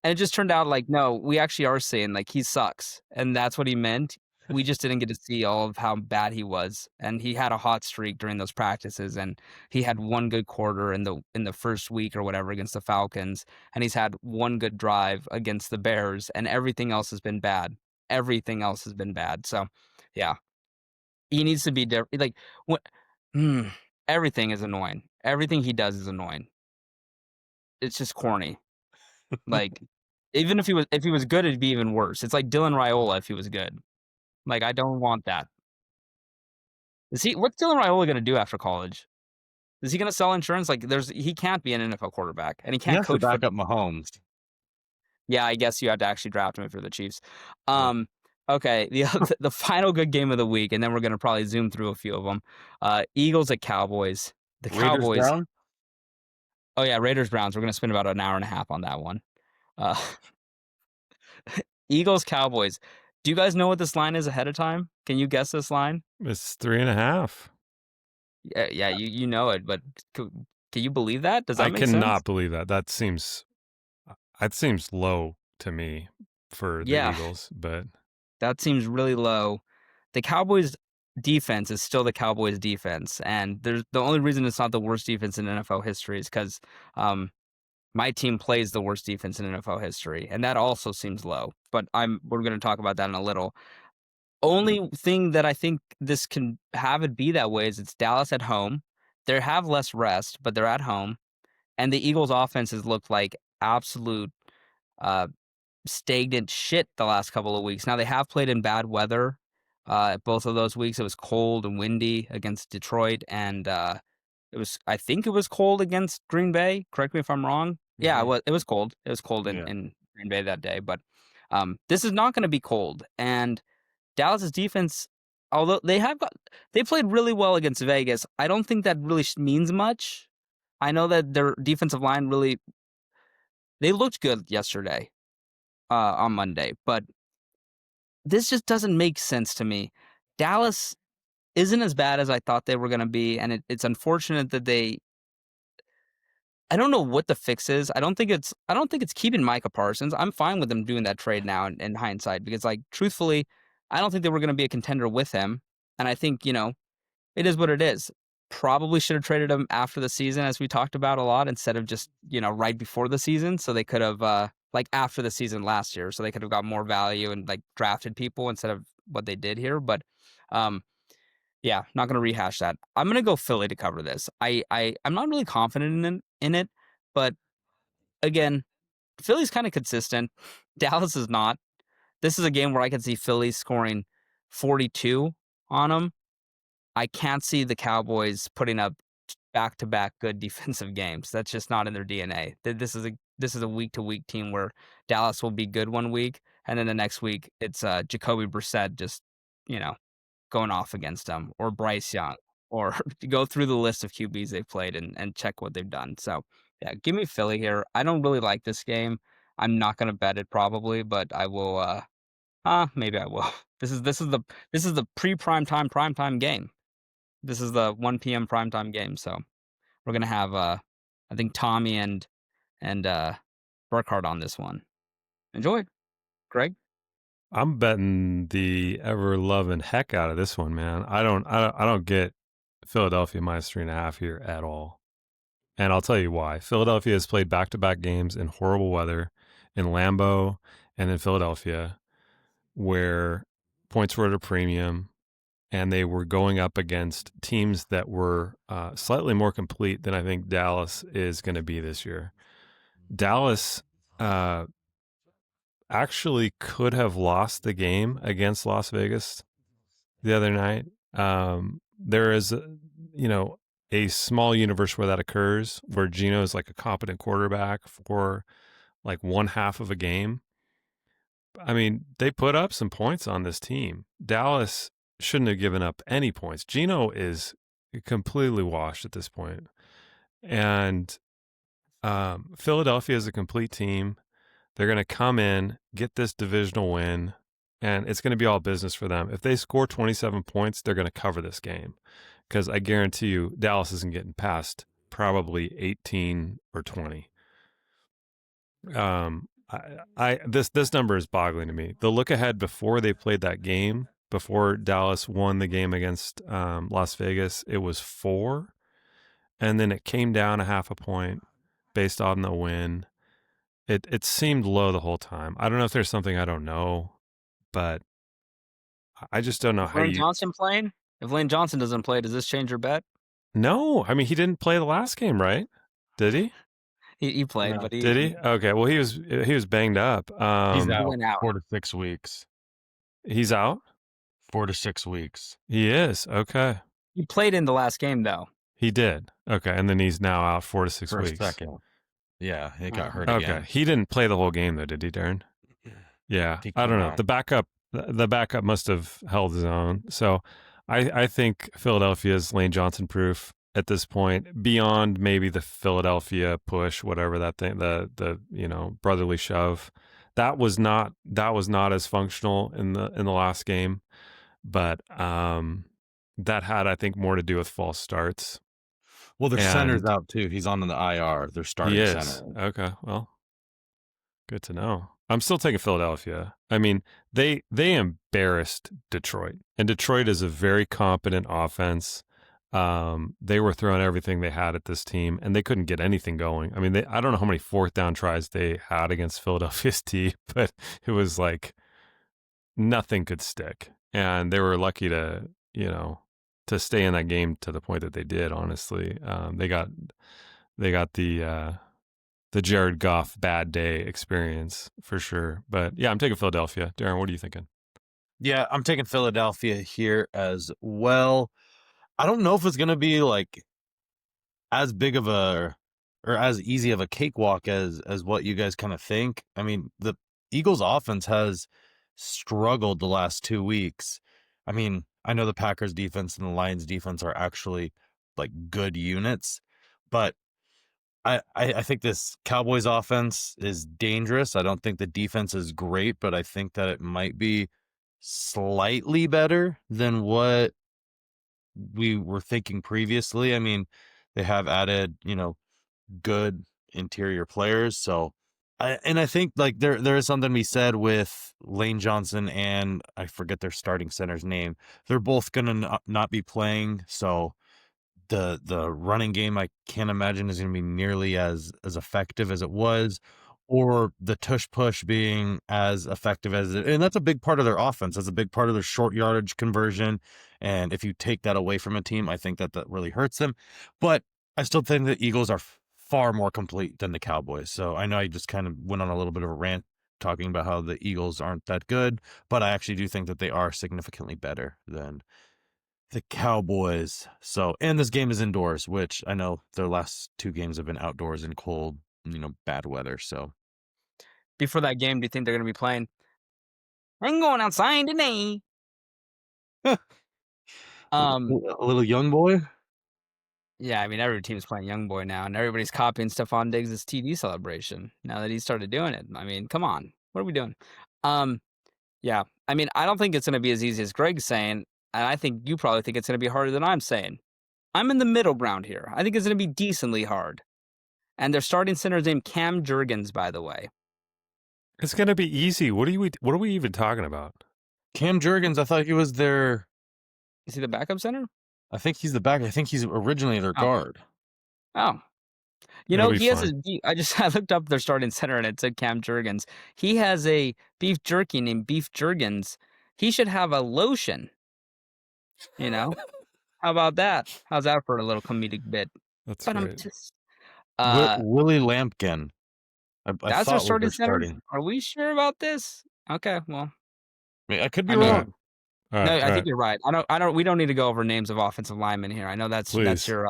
And it just turned out like, no, we actually are saying like he sucks. And that's what he meant. We just didn't get to see all of how bad he was. And he had a hot streak during those practices. And he had one good quarter in the first week or whatever against the Falcons. And he's had one good drive against the Bears. And everything else has been bad. So yeah, he needs to be different. Like everything is annoying. Everything he does is annoying. It's just corny. Like even if he was good, it'd be even worse. It's like Dylan Raiola if he was good. Like I don't want that. What's Dylan Raiola gonna do after college? Is he gonna sell insurance? Like he can't be an NFL quarterback, and he can't coach. To back up Mahomes. Yeah, I guess you have to actually draft him if you're the Chiefs. Okay, the final good game of the week, and then we're gonna probably zoom through a few of them. Eagles at Cowboys. The Cowboys. Brown? Oh yeah, Raiders Browns. We're gonna spend about an hour and a half on that one. Eagles Cowboys. Do you guys know what this line is ahead of time? Can you guess this line? It's 3.5. Yeah, you know it, but can you believe that? Does that make sense? I cannot believe that. That seems low to me for the Eagles, but that seems really low. The Cowboys defense is still the Cowboys defense, and the only reason it's not the worst defense in NFL history is because my team plays the worst defense in NFL history, and that also seems low. But we're going to talk about that in a little. Only thing that I think this can have it be that way is it's Dallas at home. They have less rest, but they're at home, and the Eagles' offense has looked like absolute stagnant shit the last couple of weeks. Now they have played in bad weather. Both of those weeks it was cold and windy against Detroit, and I think it was cold against Green Bay. Correct me if I'm wrong. Mm-hmm. Yeah, it was cold. It was cold in Green Bay that day, but this is not going to be cold. And Dallas's defense, although they played really well against Vegas, I don't think that really means much. I know that their defensive line they looked good yesterday. On Monday, but this just doesn't make sense to me. Dallas isn't as bad as I thought they were going to be, and it's unfortunate that I don't know what the fix is. I don't think it's keeping Micah Parsons. I'm fine with them doing that trade now in hindsight because, like, truthfully, I don't think they were going to be a contender with him, and I think it is what it is. Probably should have traded him after the season, as we talked about a lot, instead of just right before the season, so they could have. Like after the season last year, so they could have got more value and like drafted people instead of what they did here. But yeah, not going to rehash that. I'm going to go Philly to cover this. I'm not really confident in it, but again, Philly's kind of consistent. Dallas is not. This is a game where I can see Philly scoring 42 on them. I can't see the Cowboys putting up back-to-back good defensive games. That's just not in their DNA. This this is a week-to-week team where Dallas will be good one week, and then the next week it's Jacoby Brissett just, you know, going off against them, or Bryce Young, or go through the list of QBs they've played and check what they've done. So, yeah, give me Philly here. I don't really like this game. I'm not gonna bet it probably, but I will. Maybe I will. This is the primetime game. This is the 1 p.m. primetime game. So we're gonna have I think Tommy and Burkhardt on this one. Enjoy, Greg. I'm betting the ever loving heck out of this one, man. I don't get Philadelphia -3.5 here at all. And I'll tell you why. Philadelphia has played back-to-back games in horrible weather in Lambeau and in Philadelphia, where points were at a premium, and they were going up against teams that were slightly more complete than I think Dallas is going to be this year. Dallas actually could have lost the game against Las Vegas the other night. There is, a small universe where that occurs, where Geno is like a competent quarterback for like one half of a game. I mean, they put up some points on this team. Dallas shouldn't have given up any points. Geno is completely washed at this point. And Philadelphia is a complete team. They're going to come in, get this divisional win, and it's going to be all business for them. If they score 27 points, they're going to cover this game, because I guarantee you Dallas isn't getting past probably 18 or 20. This number is boggling to me. The look ahead before they played that game, before Dallas won the game against Las Vegas, it was 4, and then it came down a half a point based on the win. It seemed low the whole time. I don't know if there's something I don't know, but I just don't know how Lane you. Johnson playing? If Lane Johnson doesn't play, does this change your bet? No, I mean, he didn't play the last game, right? Did he? He played, No. but Did he? Okay. Well, he was banged up. He's out, went out. 4 to 6 weeks. He's out. 4 to 6 weeks. He is. Okay. He played in the last game though. He did. Okay, and then he's now out 4 to 6 For weeks. a second. Yeah, he got hurt Okay. again. He didn't play the whole game though, did he, Darren? Yeah. He I don't came know. out. The backup must have held his own. So I think Philadelphia's Lane Johnson proof at this point, beyond maybe the Philadelphia push, whatever that thing, the brotherly shove. That was not as functional in the last game. But that had, I think, more to do with false starts. Well, their center's And out too. He's on the IR. Their starting he is. center. Okay, well, good to know. I'm still taking Philadelphia. I mean, they embarrassed Detroit, and Detroit is a very competent offense. They were throwing everything they had at this team, and they couldn't get anything going. I mean, I don't know how many fourth down tries they had against Philadelphia's team, but it was like nothing could stick, and they were lucky to stay in that game to the point that they did. Honestly, they got the Jared Goff bad day experience for sure. But yeah, I'm taking Philadelphia. Darren, what are you thinking? Yeah, I'm taking Philadelphia here as well. I don't know if it's going to be like as big of a or as easy of a cakewalk as what you guys kind of think. I mean, the Eagles offense has struggled the last 2 weeks. I mean, I know the Packers defense and the Lions defense are actually like good units, but I think this Cowboys offense is dangerous. I don't think the defense is great, but I think that it might be slightly better than what we were thinking previously. I mean, they have added, good interior players. So I think like there is something to be said with Lane Johnson and I forget their starting center's name. They're both gonna not be playing, so the running game I can't imagine is gonna be nearly as effective as it was, or the tush push being as effective as it. And that's a big part of their offense. That's a big part of their short yardage conversion. And if you take that away from a team, I think that really hurts them. But I still think the Eagles are far more complete than the Cowboys. So I know I just kind of went on a little bit of a rant talking about how the Eagles aren't that good, but I actually do think that they are significantly better than the Cowboys. So, and this game is indoors, which I know their last 2 games have been outdoors and cold. bad weather. So Before that game, do you think they're going to be playing? I'm going outside today. Um, a little young boy. yeah, I mean, every team's playing Young Boy now, and everybody's copying Stephon Diggs' TV celebration now that he started doing it. I mean, come on, what are we doing? Yeah, I mean, I don't think it's going to be as easy as Greg's saying, and I think you probably think it's going to be harder than I'm saying. I'm in the middle ground here. I think it's going to be decently hard. And their starting center is named Cam Jurgens, by the way. It's going to be easy. What are we even talking about? Cam Jurgens, I thought he was their. Is he the backup center? I think he's the back. I think he's originally their guard. Oh. He has I looked up their starting center and it said Cam Jurgens. He has a beef jerky named Beef Jurgens. He should have a lotion. How about that? How's that for a little comedic bit? That's but great. I'm just Willie Lampkin. That's our starting center. Are we sure about this? Okay, well, I could be wrong. I think you're right. We don't need to go over names of offensive linemen here. I know that's your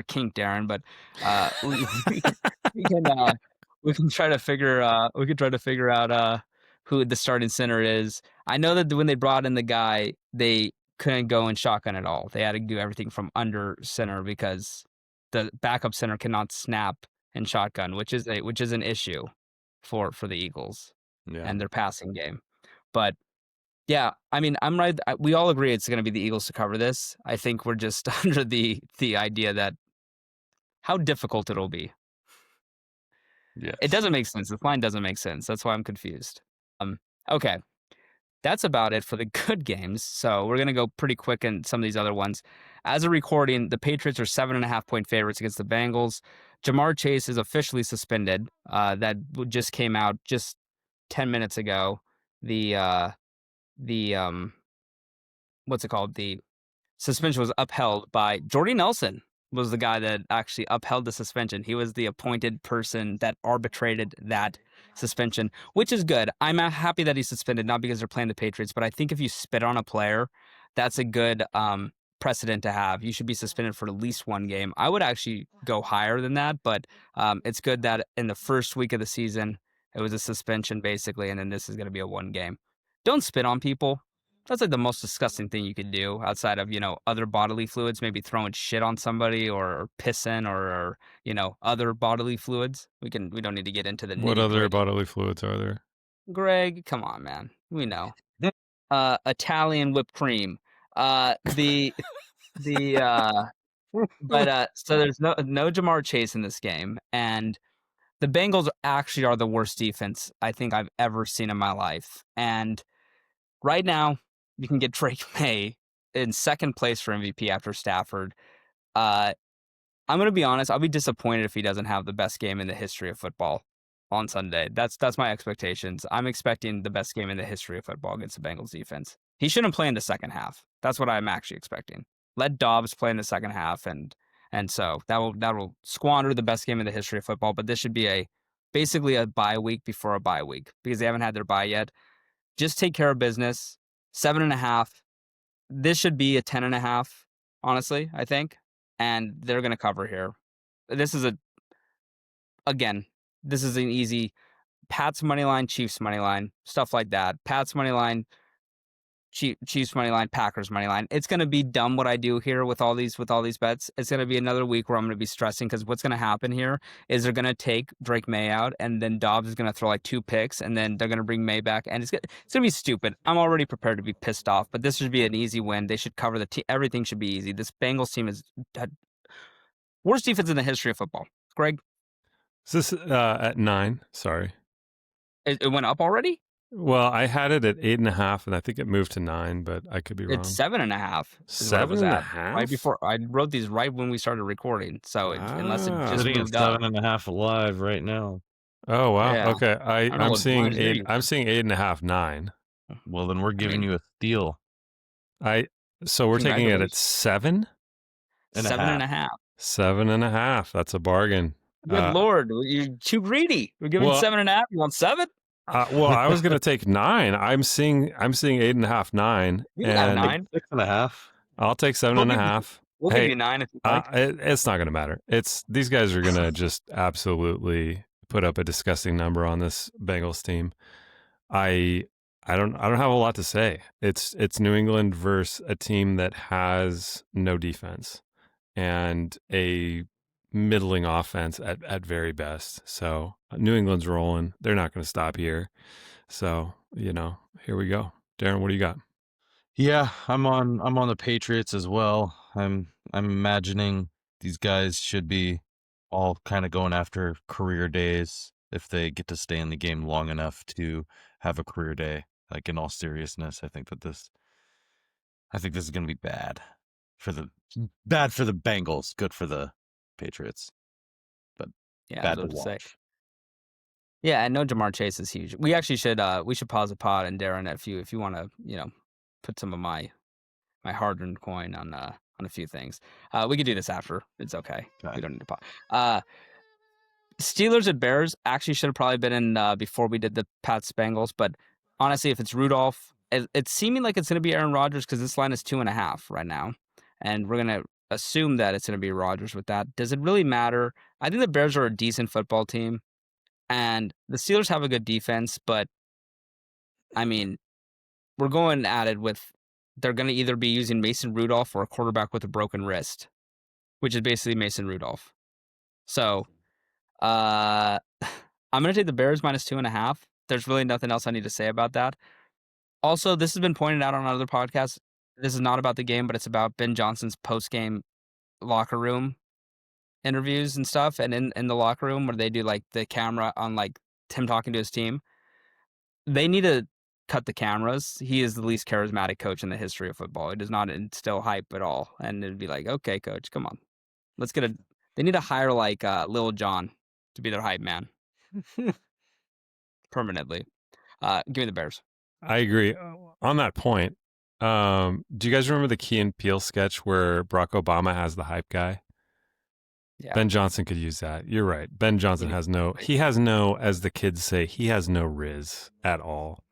kink, Darren. But we can try to figure out who the starting center is. I know that when they brought in the guy, they couldn't go in shotgun at all. They had to do everything from under center because the backup center cannot snap in shotgun, which is an issue for the Eagles and their passing game. But yeah, I mean, I'm right. We all agree it's going to be the Eagles to cover this. I think we're just under the idea that how difficult it'll be. Yes. It doesn't make sense. This line doesn't make sense. That's why I'm confused. Okay. That's about it for the good games. So we're going to go pretty quick in some of these other ones. As a recording, the Patriots are 7.5-point favorites against the Bengals. Jamar Chase is officially suspended. That just came out just 10 minutes ago. The what's it called? The suspension was upheld by Jordy Nelson was the guy that actually upheld the suspension. He was the appointed person that arbitrated that suspension, which is good. I'm happy that he's suspended, not because they're playing the Patriots, but I think if you spit on a player, that's a good precedent to have. You should be suspended for at least one game. I would actually go higher than that, but it's good that in the first week of the season, it was a suspension basically, and then this is going to be a one game. Don't spit on people. That's like the most disgusting thing you could do outside of, other bodily fluids, maybe throwing shit on somebody or pissing or other bodily fluids. We don't need to get into the What other bodily fluids are there? Greg, come on, man. We know. Italian whipped cream. So there's no Jamar Chase in this game, and the Bengals actually are the worst defense I think I've ever seen in my life. And right now, you can get Drake May in second place for MVP after Stafford. I'm going to be honest. I'll be disappointed if he doesn't have the best game in the history of football on Sunday. That's my expectations. I'm expecting the best game in the history of football against the Bengals defense. He shouldn't play in the second half. That's what I'm actually expecting. Let Dobbs play in the second half, and so that will squander the best game in the history of football. But this should be basically a bye week before a bye week because they haven't had their bye yet. Just take care of business. 7.5. This should be a 10.5, honestly, I think. And they're going to cover here. This is an easy Pats money line, Chiefs money line, stuff like that. Pats money line, Chiefs money line, Packers money line. It's going to be dumb what I do here with all these bets. It's going to be another week where I'm going to be stressing because what's going to happen here is they're going to take Drake May out and then Dobbs is going to throw like 2 picks and then they're going to bring May back and it's going to be stupid. I'm already prepared to be pissed off, but this should be an easy win. They should cover the team. Everything should be easy. This Bengals team is worst defense in the history of football. Greg? Is this at 9? Sorry. It went up already? Well, I had it at 8.5, and I think it moved to 9, but I could be wrong. It's 7.5. 7.5? Right before I wrote these right when we started recording. So unless it just moved up. 7.5 alive right now. Oh wow! Yeah. Okay, I'm seeing 8. I'm seeing 8.5, 9. Well, then we're giving you a steal. So we're taking it at 7. 7.5. 7.5. That's a bargain. Good Lord, you're too greedy. We're giving 7.5. You want 7? Well, I was going to take 9. I'm seeing 8.5, 9. You can have 9. 6.5. I'll take 7.5. We'll give you 9 if you like. It's not going to matter. These guys are going to just absolutely put up a disgusting number on this Bengals team. I don't have a lot to say. It's New England versus a team that has no defense and a middling offense at very best. So New England's rolling. They're not going to stop here. So, here we go. Darren, what do you got? Yeah, I'm on the Patriots as well. I'm imagining these guys should be all kind of going after career days if they get to stay in the game long enough to have a career day. Like, in all seriousness, I think this is going to be bad for the Bengals, good for the Patriots, but Yeah, I bad was to about to say. watch. Yeah, and no, Jamar Chase is huge. We actually should pause the pod, and Darren, if you want to put some of my hard-earned coin on a few things, we could do this after. It's okay. We don't need to pause. Steelers and Bears actually should have probably been in before we did the Pats Bengals, but honestly, if it's Rudolph, it's seeming like it's going to be Aaron Rodgers because this line is 2.5 right now, and we're going to assume that it's going to be Rodgers with that. Does it really matter? I think the Bears are a decent football team, and the Steelers have a good defense, but I mean, we're going at it with they're going to either be using Mason Rudolph or a quarterback with a broken wrist, which is basically Mason Rudolph. So, I'm going to take the Bears minus 2.5. There's really nothing else I need to say about that. Also, this has been pointed out on other podcasts. This is not about the game, but it's about Ben Johnson's post-game locker room interviews and stuff. And in the locker room where they do like the camera on like him talking to his team, they need to cut the cameras. He is the least charismatic coach in the history of football. It does not instill hype at all. And it'd be like, okay, coach, come on. They need to hire like Lil Jon to be their hype man permanently. Give me the Bears. I agree. On that point, do you guys remember the Key and Peele sketch where Barack Obama has the hype guy? Yeah. Ben Johnson could use that. You're right. Ben Johnson has no, as the kids say, he has no riz at all.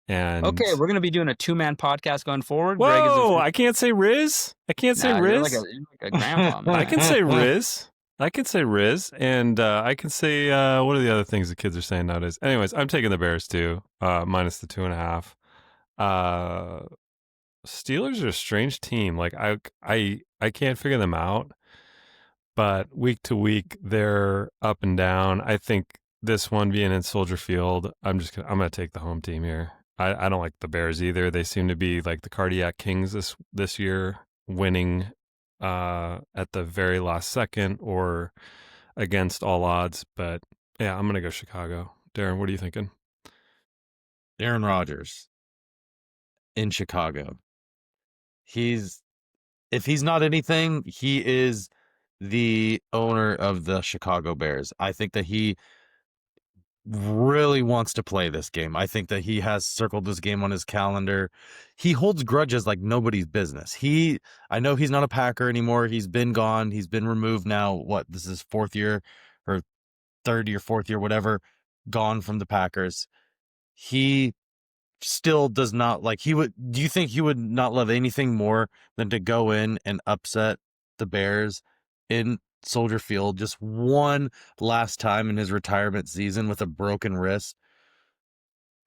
And okay, we're going to be doing a 2-man podcast going forward. Whoa, I can't say riz. I can't say riz. You're like a grandpa. Man. I can say riz. I can say riz. And I can say, what are the other things the kids are saying nowadays? Anyways, I'm taking the Bears too, minus the 2.5. Steelers are a strange team. Like I can't figure them out. But week to week, they're up and down. I think this one being in Soldier Field, I'm gonna take the home team here. I don't like the Bears either. They seem to be like the cardiac kings this year, winning at the very last second or against all odds. But yeah, I'm gonna go Chicago. Darren, what are you thinking? Aaron Rodgers in Chicago. If he's not anything, he is the owner of the Chicago Bears. I think that he really wants to play this game. I think that he has circled this game on his calendar. He holds grudges like nobody's business. I know he's not a Packer anymore. He's been gone. He's been removed now. This is fourth year or third year, fourth year, whatever, gone from the Packers. He still does not like do you think he would not love anything more than to go in and upset the Bears in Soldier Field just one last time in his retirement season with a broken wrist?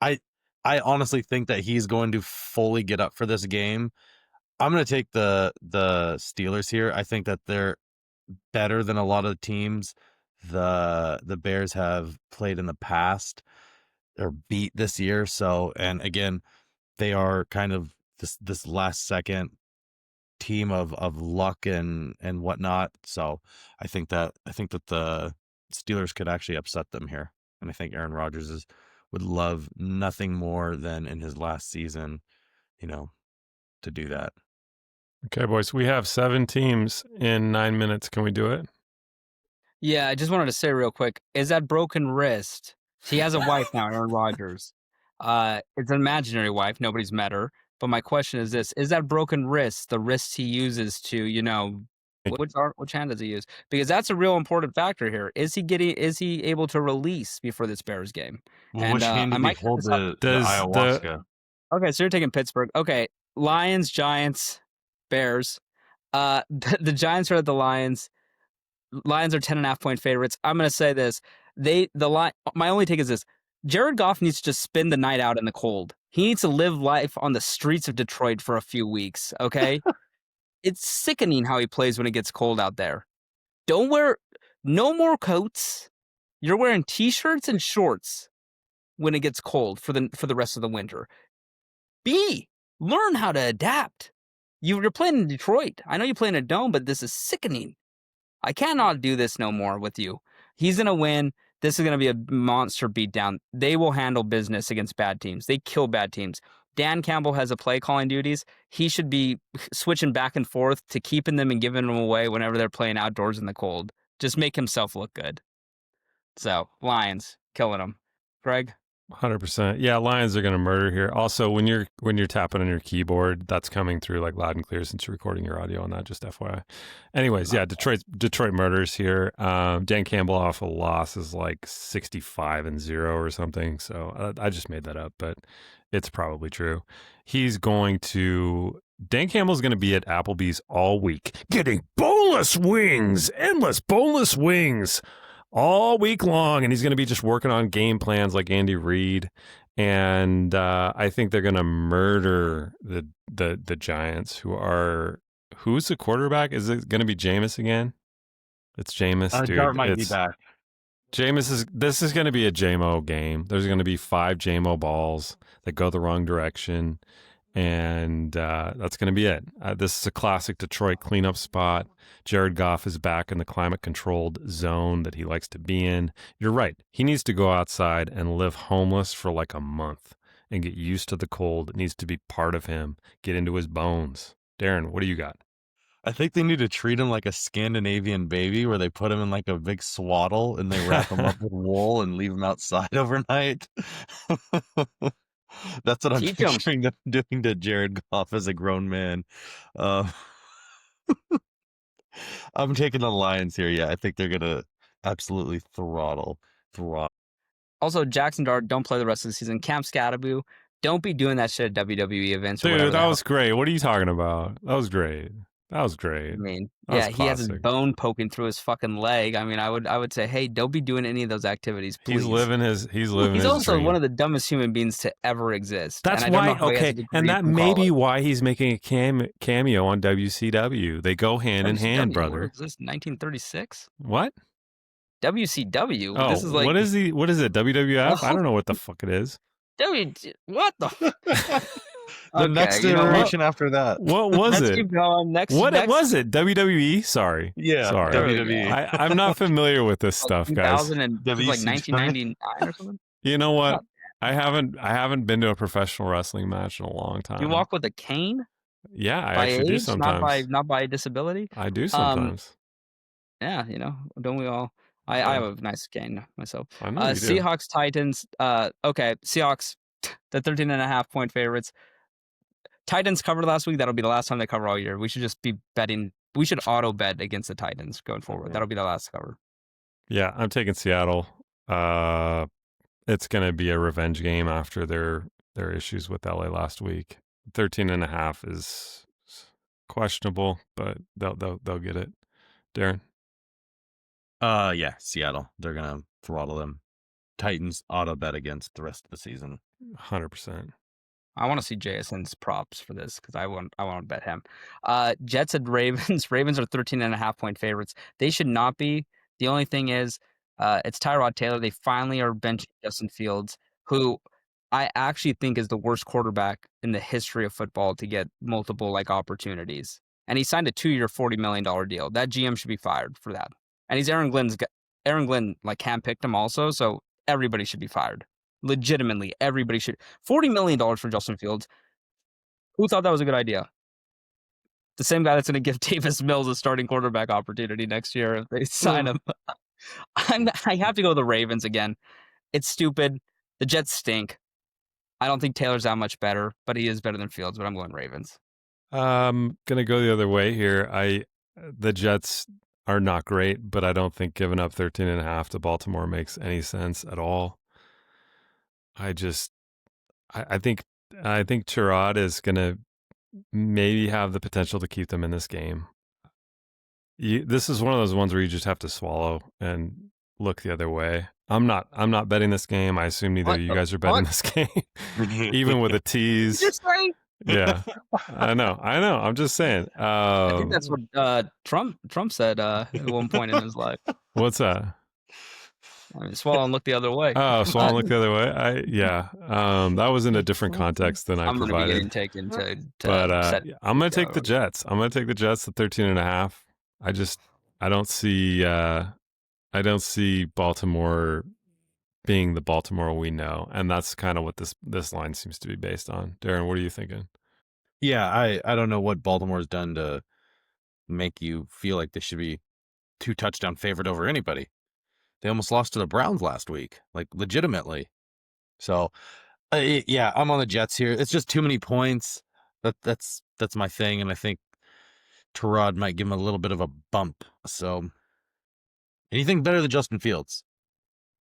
I honestly think that he's going to fully get up for this game. I'm going to take the Steelers here. I think that they're better than a lot of teams the Bears have played in the past or beat this year. So, and again, they are kind of this last second team of luck and whatnot. So I think that the Steelers could actually upset them here. And I think Aaron Rodgers would love nothing more than in his last season, to do that. Okay, boys, we have 7 teams in 9 minutes. Can we do it? Yeah, I just wanted to say real quick, is that broken wrist? He has a wife now, Aaron Rodgers. It's an imaginary wife. Nobody's met her. But my question is this: is that broken wrist the wrist he uses to, which hand does he use? Because that's a real important factor here. Is he able to release before this Bears game? Well, and which hand did he hold the ayahuasca? Okay, so you're taking Pittsburgh. Okay, Lions, Giants, Bears. The Giants are at the Lions. Lions are 10.5-point favorites. I'm going to say this. My only take is this: Jared Goff needs to just spend the night out in the cold. He needs to live life on the streets of Detroit for a few weeks. Okay, it's sickening how he plays when it gets cold out there. Don't wear no more coats. You're wearing t-shirts and shorts when it gets cold for the rest of the winter. Learn how to adapt. You're playing in Detroit. I know you play in a dome, but this is sickening. I cannot do this no more with you. He's going to win. This is going to be a monster beatdown. They will handle business against bad teams. They kill bad teams. Dan Campbell has a play calling duties. He should be switching back and forth to keeping them and giving them away whenever they're playing outdoors in the cold. Just make himself look good. So, Lions, killing them. Greg? 100%. Yeah, Lions are going to murder here. Also, when you're tapping on your keyboard, that's coming through like loud and clear since you're recording your audio on that. Just FYI. Anyways, yeah, Detroit murders here. Dan Campbell off a loss is like 65-0 or something. So I just made that up, but it's probably true. Dan Campbell's going to be at Applebee's all week, getting boneless wings, endless boneless wings, all week long, and he's going to be just working on game plans like Andy Reid, and I think they're going to murder the Giants, who's the quarterback? Is it going to be Jameis again? It's Jameis, dude. Dart might be back. This is going to be a JMO game. There's going to be 5 JMO balls that go the wrong direction, and that's going to be it. This is a classic Detroit cleanup spot. Jared Goff is back in the climate-controlled zone that he likes to be in. You're right. He needs to go outside and live homeless for like a month and get used to the cold. It needs to be part of him, get into his bones. Darren, what do you got? I think they need to treat him like a Scandinavian baby where they put him in like a big swaddle and they wrap him up with wool and leave him outside overnight. That's what I'm Teach 'em. picturing them doing to Jared Goff as a grown man. I'm taking the Lions here. Yeah, I think they're going to absolutely throttle. Also, Jackson Dart, don't play the rest of the season. Camp Scatteraboo, don't be doing that shit at WWE events. Dude, that was great. What are you talking about? That was great. I mean, yeah, he has his bone poking through his fucking leg. I mean, I would say, hey, don't be doing any of those activities, please. He's living his He's his also dream. one of the dumbest human beings to ever exist. That's and I why, don't know how he has a okay, degree and that from may be college. why he's making a cameo on WCW. They go hand in hand, WCW, brother. What is this, 1936? What? WCW? Oh, This is like, what is it? WWF? I don't know what the fuck it is. What the? The next iteration after that. What was Let's it? keep going. Next, Was it? WWE? Sorry. Yeah, Sorry. WWE. I'm not familiar with this stuff, guys. 2000 and it was like 1999 or something. You know what? I haven't been to a professional wrestling match in a long time. You walk with a cane? Yeah, I By actually do age, sometimes. not by disability. I do sometimes. Yeah, don't we all? I have a nice cane myself. I know you do. Seahawks, Titans. Okay, Seahawks, the 13.5-point favorites. Titans covered last week. That'll be the last time they cover all year. We should just be betting. We should auto bet against the Titans going forward. That'll be the last cover. Yeah, I'm taking Seattle. It's going to be a revenge game after their issues with LA last week. 13.5 is questionable, but they'll get it. Darren? Yeah, Seattle. They're gonna throttle them. Titans auto bet against the rest of the season. 100%. I want to see JSN's props for this because I want to bet him. Jets and Ravens. Ravens are 13.5-point favorites. They should not be. The only thing is, it's Tyrod Taylor. They finally are benching Justin Fields, who I actually think is the worst quarterback in the history of football to get multiple opportunities. And he signed a 2-year, $40 million deal. That GM should be fired for that. And he's Aaron Glenn handpicked him also, so everybody should be fired. Legitimately, everybody should. $40 million for Justin Fields. Who thought that was a good idea? The same guy that's going to give Davis Mills a starting quarterback opportunity next year if they sign him. I have to go with the Ravens again. It's stupid. The Jets stink. I don't think Taylor's that much better, but he is better than Fields, but I'm going Ravens. I'm going to go the other way here. The Jets are not great, but I don't think giving up 13.5 to Baltimore makes any sense at all. I think Tyrod is going to maybe have the potential to keep them in this game. This is one of those ones where you just have to swallow and look the other way. I'm not betting this game. I assume neither What of you the guys are betting fuck? this game, even with a tease. Just saying. Yeah, I know. I'm just saying. I think that's what Trump said at one point in his life. What's that? I mean, swallow and look the other way. Oh, Swan look the other way. That was in a different context than I I'm going to be provided. getting taken to But set. I'm going to take the Jets. I'm going to take the Jets at 13.5. I don't see Baltimore being the Baltimore we know, and that's kind of what this line seems to be based on. Darren, what are you thinking? Yeah, I don't know what Baltimore's done to make you feel like they should be 2-touchdown favorite over anybody. They almost lost to the Browns last week, like legitimately. So, yeah, I'm on the Jets here. It's just too many points. That's my thing, and I think Tyrod might give him a little bit of a bump. So, anything better than Justin Fields?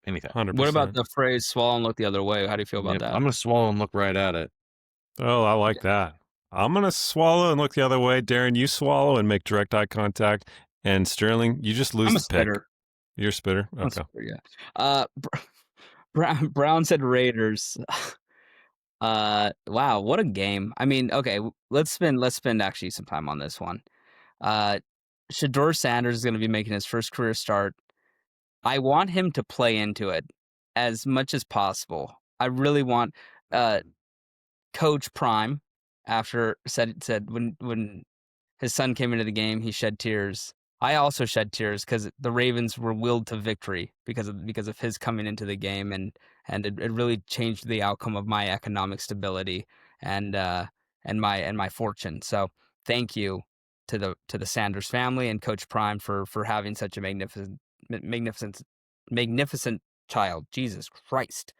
Anything. 100%. What about the phrase "swallow and look the other way"? How do you feel about Yep, that? I'm gonna swallow and look right at it. Oh, I like that. I'm going to swallow and look the other way. Darren, you swallow and make direct eye contact. And Sterling, you just lose I'm a the pick. spitter. You're a spitter? I'm a Okay. spitter, yeah. Brown said Raiders. Wow, what a game. I mean, okay, let's spend actually some time on this one. Shedeur Sanders is going to be making his first career start. I want him to play into it as much as possible. I really want Coach Prime after said when his son came into the game, he shed tears. I also shed tears because the Ravens were willed to victory because of his coming into the game, and it really changed the outcome of my economic stability and my fortune. So thank you to the Sanders family and Coach Prime for having such a magnificent child. Jesus Christ.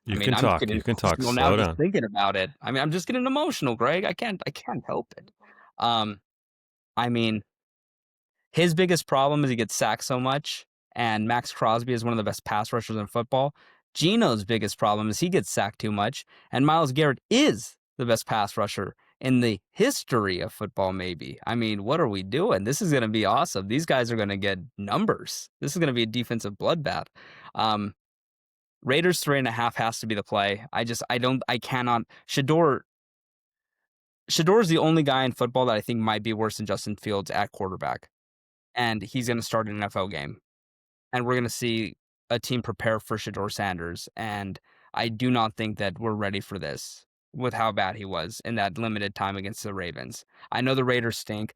You I mean, can I'm talk. getting You can talk. emotional now Slow just down. thinking about it. I mean, I'm just getting emotional, Greg. I can't help it. I mean, his biggest problem is he gets sacked so much, and Max Crosby is one of the best pass rushers in football. Gino's biggest problem is he gets sacked too much, and Myles Garrett is the best pass rusher in the history of football, maybe. I mean, what are we doing? This is going to be awesome. These guys are going to get numbers. This is going to be a defensive bloodbath. Raiders 3.5 has to be the play. I cannot. Shedeur is the only guy in football that I think might be worse than Justin Fields at quarterback. And he's going to start an NFL game. And we're going to see a team prepare for Shedeur Sanders. And I do not think that we're ready for this with how bad he was in that limited time against the Ravens. I know the Raiders stink.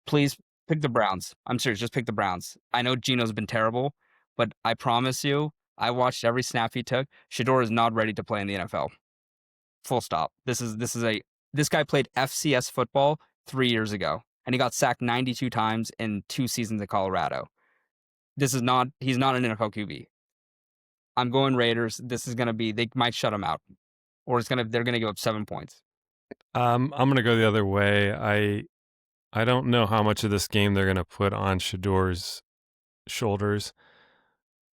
Please pick the Browns. I'm serious, just pick the Browns. I know Gino's been terrible, but I promise you, I watched every snap he took. Shedeur is not ready to play in the NFL. Full stop. This guy played FCS football 3 years ago, and he got sacked 92 times in 2 seasons in Colorado. He's not an NFL QB. I'm going Raiders. They might shut him out, or they're gonna give up 7 points. I'm going to go the other way. I don't know how much of this game they're going to put on Shadeur's shoulders,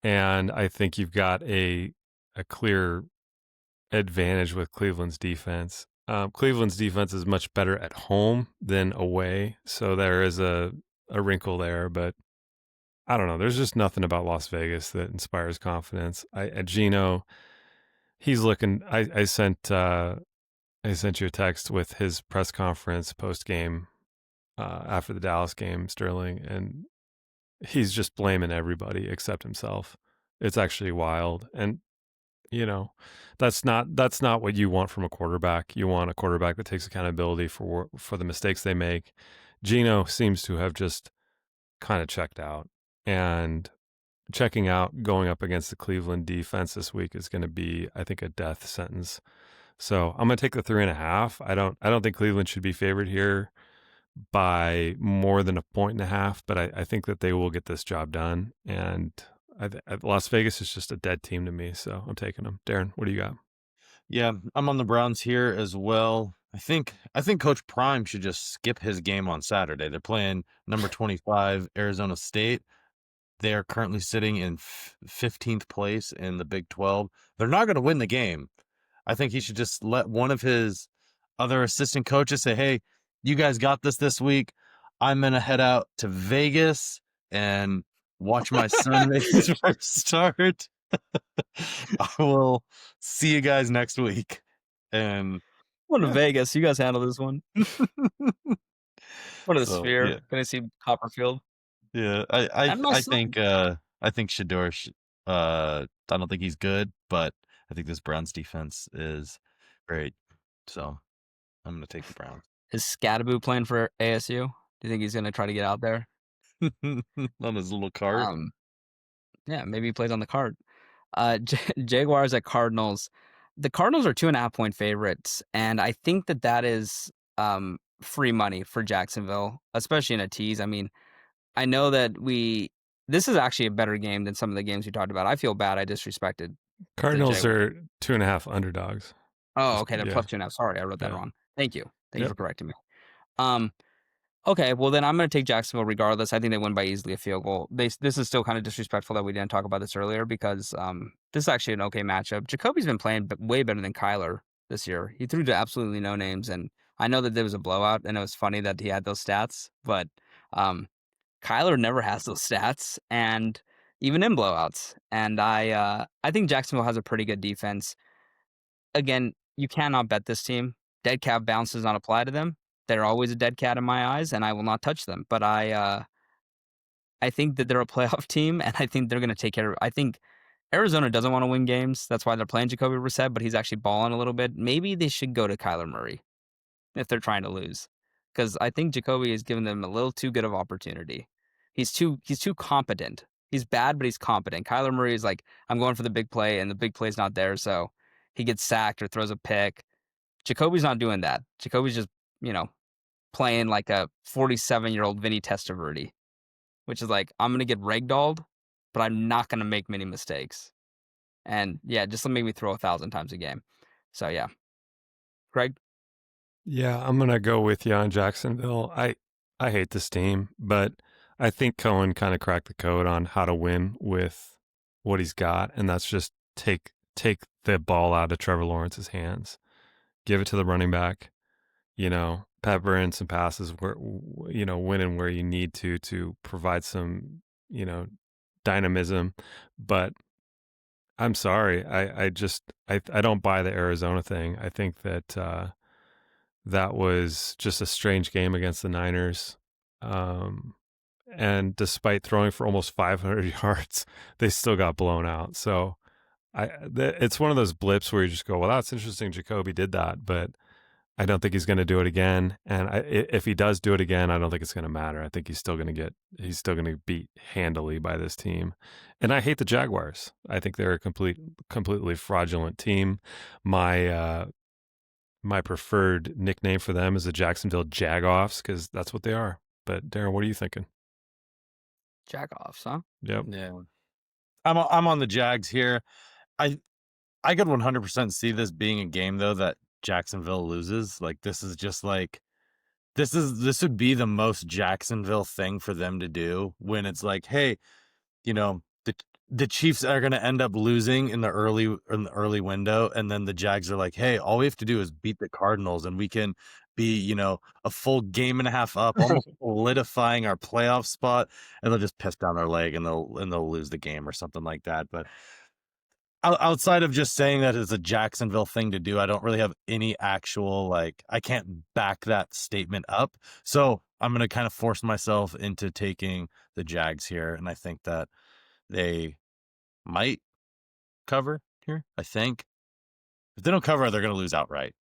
and I think you've got a clear advantage with Cleveland's defense. Cleveland's defense is much better at home than away, so there is a wrinkle there. But I don't know. There's just nothing about Las Vegas that inspires confidence. At Gino, he's looking. I sent you a text with his press conference post game after the Dallas game, Sterling, and he's just blaming everybody except himself. It's actually wild, and that's not what you want from a quarterback. You want a quarterback that takes accountability for the mistakes they make. Gino seems to have just kind of checked out, and checking out going up against the Cleveland defense this week is going to be, I think, a death sentence. So I'm going to take the 3.5. I don't think Cleveland should be favored here by more than 1.5, but I think that they will get this job done. And Las Vegas is just a dead team to me, so I'm taking them. Darren, what do you got? Yeah, I'm on the Browns here as well. I think Coach Prime should just skip his game on Saturday. They're playing number 25 Arizona State. They are currently sitting in 15th place in the Big 12. They're not going to win the game. I think he should just let one of his other assistant coaches say, "Hey, you guys got this week. I'm going to head out to Vegas and watch my son make his first start." I will see you guys next week. And Going to yeah. Vegas. You guys handle this one. What a So sphere. yeah, Gonna see Copperfield yeah. I I and my I son. think I think Shador. I don't think he's good, but I think this Browns defense is great. So I'm gonna take the Browns. Is Scadaboo playing for ASU? Do you think he's gonna try to get out there? On his little cart. Yeah, maybe he plays on the card. Jaguars at Cardinals. The Cardinals are 2.5-point favorites, and I think that is free money for Jacksonville, especially in a tease. I mean, I know that this is actually a better game than some of the games we talked about. I feel bad. I disrespected the Cardinals Jaguars. are 2.5 underdogs. Oh, Just- okay. They're yeah. plus 2.5. Sorry, I wrote that Yeah. wrong. Thank you. Thank you Yep. for correcting me. Okay, well then I'm going to take Jacksonville regardless. I think they win by easily a field goal. This is still kind of disrespectful that we didn't talk about this earlier because this is actually an okay matchup. Jacoby's been playing way better than Kyler this year. He threw to absolutely no names, and I know that there was a blowout, and it was funny that he had those stats, but Kyler never has those stats, and even in blowouts. And I think Jacksonville has a pretty good defense. Again, you cannot bet this team. Dead cat bounce does not apply to them. They're always a dead cat in my eyes, and I will not touch them. But I think that they're a playoff team, and I think they're going to take care of. I think Arizona doesn't want to win games. That's why they're playing Jacoby Brissett, but he's actually balling a little bit. Maybe they should go to Kyler Murray if they're trying to lose, because I think Jacoby has given them a little too good of opportunity. He's too competent. He's bad, but he's competent. Kyler Murray is like, I'm going for the big play, and the big play's not there, so he gets sacked or throws a pick. Jacoby's not doing that. Jacoby's just, playing like a 47-year-old Vinny Testaverde, which is like, I'm going to get ragdolled, but I'm not going to make many mistakes. And yeah, just make me throw 1,000 times a game. So yeah. Craig? Yeah, I'm gonna go with you on Jacksonville. I hate this team, but I think Cohen kind of cracked the code on how to win with what he's got, and that's just take the ball out of Trevor Lawrence's hands, give it to the running back, pepper in some passes where winning where you need to provide some dynamism. But I'm sorry, I don't buy the Arizona thing. I think that that was just a strange game against the Niners. And despite throwing for almost 500 yards, they still got blown out. So it's one of those blips where you just go, well, that's interesting. Jacoby did that, but I don't think he's going to do it again. And if he does do it again, I don't think it's going to matter. I think he's still going to beat handily by this team. And I hate the Jaguars. I think they're a completely fraudulent team. My preferred nickname for them is the Jacksonville Jagoffs because that's what they are. But Darren, what are you thinking? Jagoffs, huh? Yep. Yeah. I'm on the Jags here. I could 100% see this being a game though that Jacksonville loses. Like this is just like this would be the most Jacksonville thing for them to do when it's like, hey, the Chiefs are going to end up losing in the early window, and then the Jags are like, hey, all we have to do is beat the Cardinals and we can be, a full game and a half up, almost solidifying our playoff spot, and they'll just piss down their leg and they'll lose the game or something like that. But outside of just saying that it's a Jacksonville thing to do, I don't really have any actual, I can't back that statement up. So I'm going to kind of force myself into taking the Jags here. And I think that they might cover here. I think if they don't cover, they're going to lose outright.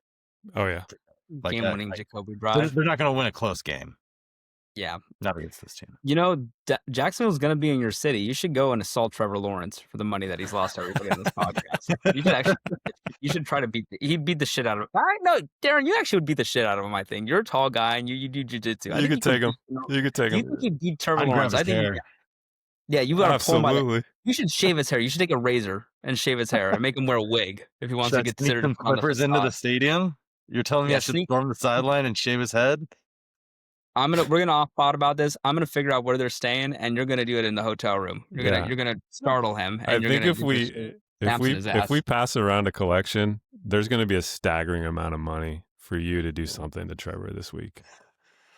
Oh yeah. Game-winning Jacoby drive. They're not going to win a close game. Yeah. Not against this team. Jacksonville's going to be in your city. You should go and assault Trevor Lawrence for the money that he's lost everybody on this podcast. You should try to he'd beat the shit out of him. No, Darren, you actually would beat the shit out of him, I think. You're a tall guy and you do jiu-jitsu. You could take him. You could take him. You think he'd beat Trevor Lawrence? I think yeah, you got to pull him by the, you should shave his hair. You should take a razor and shave his hair and make him wear a wig if he wants to get considered some Clippers into the stadium. You're telling me I should storm the sideline and shave his head? We're gonna off pod about this. I'm gonna figure out where they're staying, and you're gonna do it in the hotel room. You're gonna startle him. And I think if we pass around a collection, there's going to be a staggering amount of money for you to do something to Trevor this week,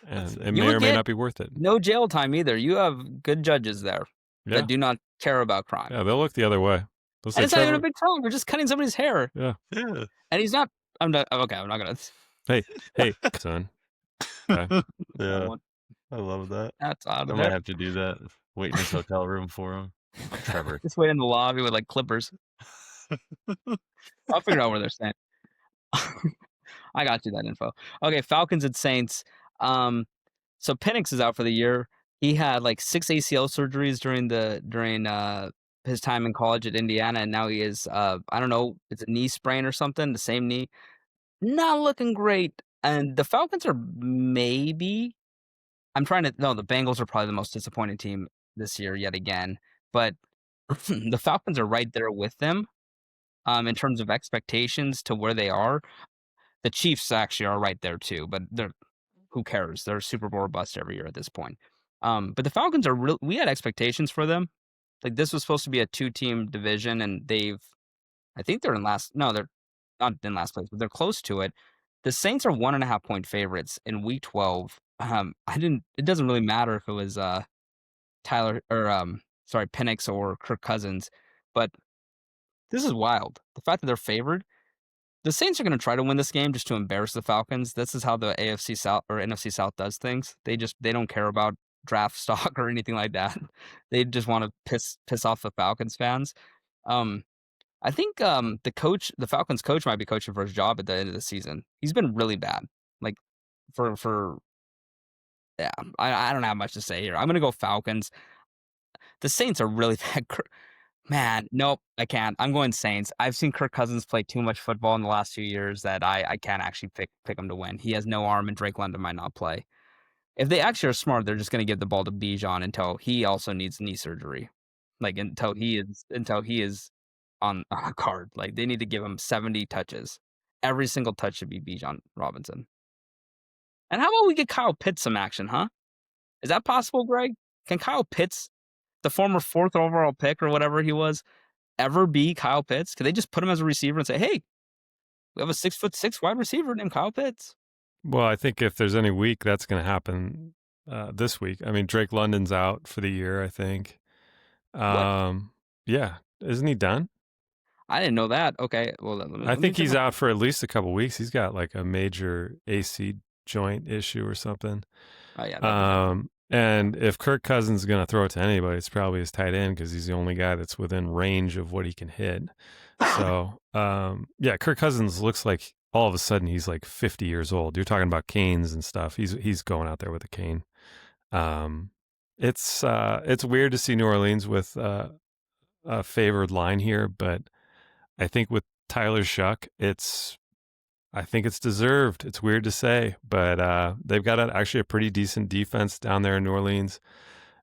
and it may or may not be worth it. No jail time either. You have good judges there that do not care about crime. Yeah, they'll look the other way. Let's And say it's not even a Trevor. big frog. We're just cutting somebody's hair. Yeah. Yeah. And he's not. I'm not. Okay, I'm not gonna. Hey, son. Okay. Yeah. One. I love that. That's out I of might there. have to do that. Wait in his hotel room for him. Trevor. Just wait in the lobby with like clippers. I'll figure out where they're staying. I got you that info. Okay, Falcons and Saints. So Penix is out for the year. He had like 6 ACL surgeries during his time in college at Indiana, and now he is I don't know, it's a knee sprain or something, the same knee. Not looking great. And the Falcons are maybe the Bengals are probably the most disappointing team this year yet again. But the Falcons are right there with them in terms of expectations to where they are. The Chiefs actually are right there too, but who cares? They're Super Bowl bust every year at this point. But the Falcons are real. We had expectations for them. Like this was supposed to be a 2-team division, and I think they're in last. No, they're not in last place, but they're close to it. The Saints are 1.5 point favorites in Week 12. It doesn't really matter if it was Penix or Kirk Cousins, but this is wild. The fact that they're favored. The Saints are going to try to win this game just to embarrass the Falcons. This is how the AFC South or NFC South does things. They don't care about draft stock or anything like that. They just want to piss off the Falcons fans. I think the Falcons coach might be coaching for his job at the end of the season. He's been really bad. Like yeah, I don't have much to say here. I'm going to go Falcons. The Saints are really bad. Man, nope, I can't. I'm going Saints. I've seen Kirk Cousins play too much football in the last few years that I can't actually pick him to win. He has no arm, and Drake London might not play. If they actually are smart, they're just going to give the ball to Bijan until he also needs knee surgery, like until he is on a card. Like they need to give him 70 touches. Every single touch should be Bijan Robinson. And how about we get Kyle Pitts some action, huh? Is that possible, Greg? Can Kyle Pitts, the former 4th overall pick or whatever he was, ever be Kyle Pitts? Could they just put him as a receiver and say, hey, we have a 6'6" wide receiver named Kyle Pitts? Well, I think if there's any week, that's going to happen this week. I mean, Drake London's out for the year, I think. Yeah. Isn't he done? I didn't know that. Okay. Well, I think he's out for at least a couple weeks. He's got like a major AC joint issue or something. Oh, yeah. And if Kirk Cousins is going to throw it to anybody, it's probably his tight end because he's the only guy that's within range of what he can hit. So, yeah, Kirk Cousins looks like all of a sudden he's like 50 years old. You're talking about canes and stuff. He's going out there with a cane. It's weird to see New Orleans with a favored line here, but I think with Tyler Shuck, I think it's deserved. It's weird to say, but they've got actually a pretty decent defense down there in New Orleans,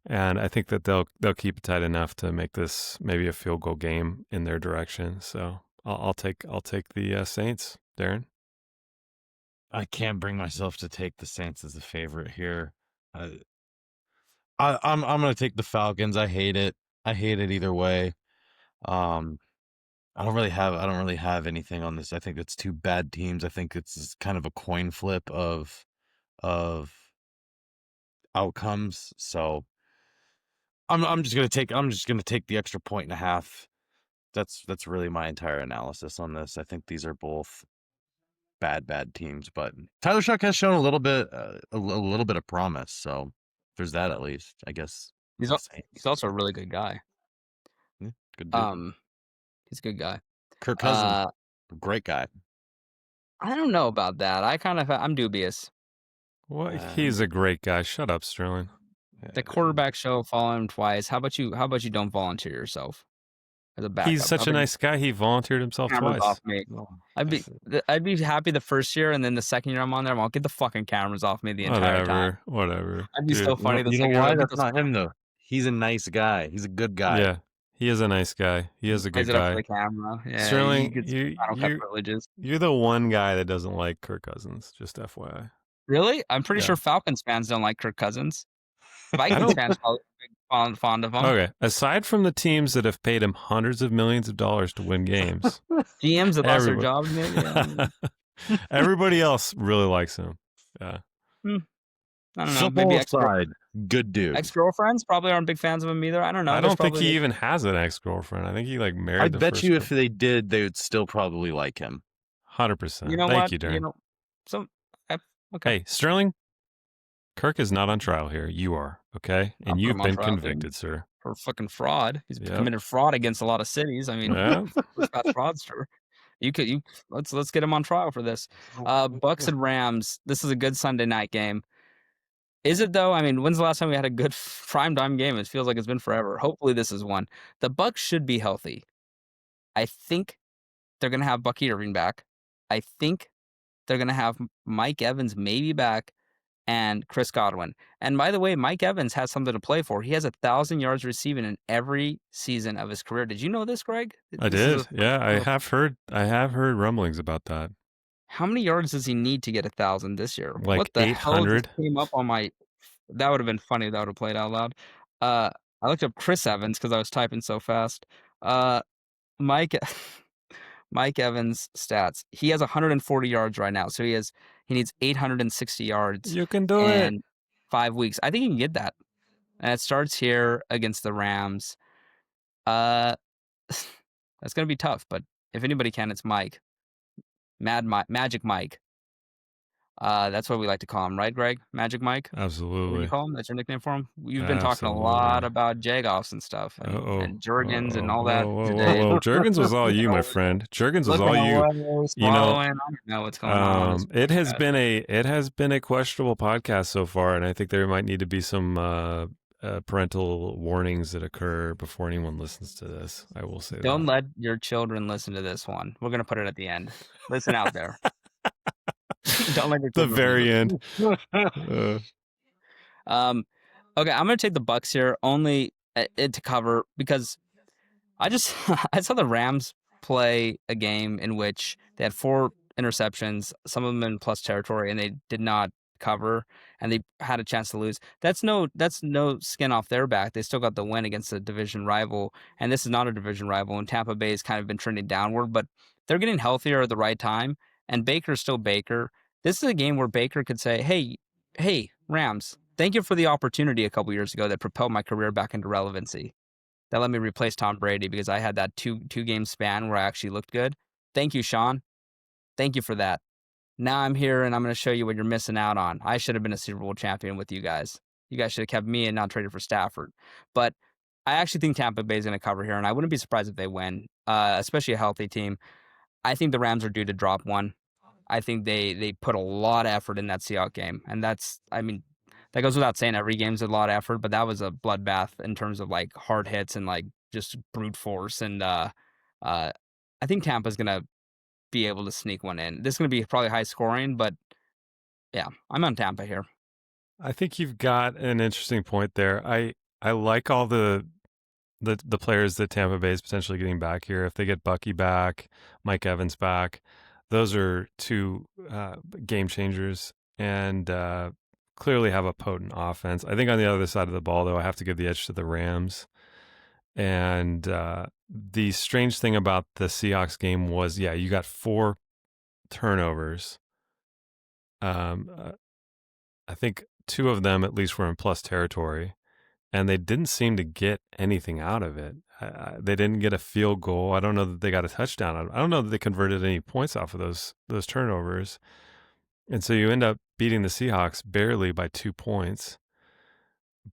and I think that they'll keep it tight enough to make this maybe a field goal game in their direction. So I'll take the Saints. Darren, I can't bring myself to take the Saints as a favorite here. I'm gonna take the Falcons. I hate it. Either way. I don't really have anything on this. I think it's two bad teams. I think it's kind of a coin flip of outcomes. So I'm just gonna take the extra 1.5. That's really my entire analysis on this. I think these are both bad teams, but Tyler Shuck has shown a little bit of promise. So there's that at least, I guess. He's also a really good guy. Yeah, good dude. He's a good guy. Kirk Cousins, great guy. I don't know about that. I'm dubious. Well, he's a great guy. Shut up, Sterling. The quarterback show, follow him twice. How about you don't volunteer yourself as a backup? He's such a nice guy. He volunteered himself twice. Off me. I'd be happy the first year, and then the second year I'm on there, I'll get the fucking cameras off me the entire time. Whatever. I'd be so funny. You know why? That's not him though. He's a nice guy. He's a good guy. Yeah. He is a nice guy. He is a good guy. Up for the camera. Yeah, Sterling, you're the one guy that doesn't like Kirk Cousins, just FYI. Really? I'm pretty sure Falcons fans don't like Kirk Cousins. Vikings fans are fond of him. Okay. Aside from the teams that have paid him hundreds of millions of dollars to win games. GMs that lost their jobs, maybe. Everybody else really likes him. Yeah. I don't know. Football Maybe aside. Good dude. Ex-girlfriends probably aren't big fans of him either. I don't know. I There's don't think probably he even has an ex-girlfriend. I think he like I married the bet first you if they did, they would still probably like him. 100%. You know Thank what? you, Darren. So okay. Hey, Sterling, Kirk is not on trial here. You are, okay? I'll And put you've him on been trial convicted, sir. for fucking fraud. He's Yep. committed fraud against a lot of cities. I mean, Yeah. first class fraudster. Let's get him on trial for this. Bucks and Rams. This is a good Sunday night game. Is it though? I mean, when's the last time we had a good primetime game? It feels like it's been forever. Hopefully this is one. The Bucks should be healthy. I think they're gonna have Bucky Irving back. I think they're gonna have Mike Evans maybe back and Chris Godwin. And by the way, Mike Evans has something to play for. He has 1,000 yards receiving in every season of his career. Did you know this, Greg? I This is did. Yeah, I have heard rumblings about that. How many yards does he need to get 1,000 this year? Like What the hell just 800. came up on my? That would have been funny. That would have played out loud. I looked up Chris Evans because I was typing so fast. Mike Mike Evans stats. He has 140 yards right now, so he needs 860 yards You can do it. in 5 weeks. I think he can get that. And it starts here against the Rams. That's gonna be tough, but if anybody can, it's Mike. Magic Mike. That's what we like to call him, right, Greg? Magic Mike? What do Absolutely. you call him? That's your nickname for him? You've been talking a lot about Jagoffs and stuff and Jurgens and all that today. Whoa. Jurgens was all you, my friend. Jurgens was all you. You know, I don't know what's going on. With it has been a questionable podcast so far, and I think there might need to be some parental warnings that occur before anyone listens to this. I will say Don't that. let your children listen to this one. We're gonna put it at the end. Listen out there. Don't let your The children very listen. end. Okay, I'm gonna take the Bucks here only to cover because I saw the Rams play a game in which they had 4 interceptions, some of them in plus territory, and they did not cover, and they had a chance to lose. That's no skin off their back. They still got the win against a division rival, and this is not a division rival. And Tampa Bay has kind of been trending downward, but they're getting healthier at the right time, and Baker's still Baker. This is a game where Baker could say, "Hey, Rams, thank you for the opportunity a couple years ago that propelled my career back into relevancy. That let me replace Tom Brady because I had that two game span where I actually looked good. Thank you, Sean. Thank you for that. Now I'm here and I'm going to show you what you're missing out on. I should have been a Super Bowl champion with you guys. You guys should have kept me and not traded for Stafford." But I actually think Tampa Bay is going to cover here, and I wouldn't be surprised if they win, especially a healthy team. I think the Rams are due to drop one. I think they put a lot of effort in that Seahawks game, and that goes without saying. Every game's a lot of effort, but that was a bloodbath in terms of like hard hits and like just brute force. And I think Tampa's gonna be able to sneak one in. This is gonna be probably high scoring, but yeah, I'm on Tampa here. I think you've got an interesting point there. I like all the players that Tampa Bay is potentially getting back here. If they get Bucky back, Mike Evans back, those are 2 game changers and clearly have a potent offense. I think on the other side of the ball, though, I have to give the edge to the Rams. And the strange thing about the Seahawks game was, you got 4 turnovers. I think 2 of them at least were in plus territory, and they didn't seem to get anything out of it. They didn't get a field goal. I don't know that they got a touchdown. I don't know that they converted any points off of those turnovers. And so you end up beating the Seahawks barely by 2 points.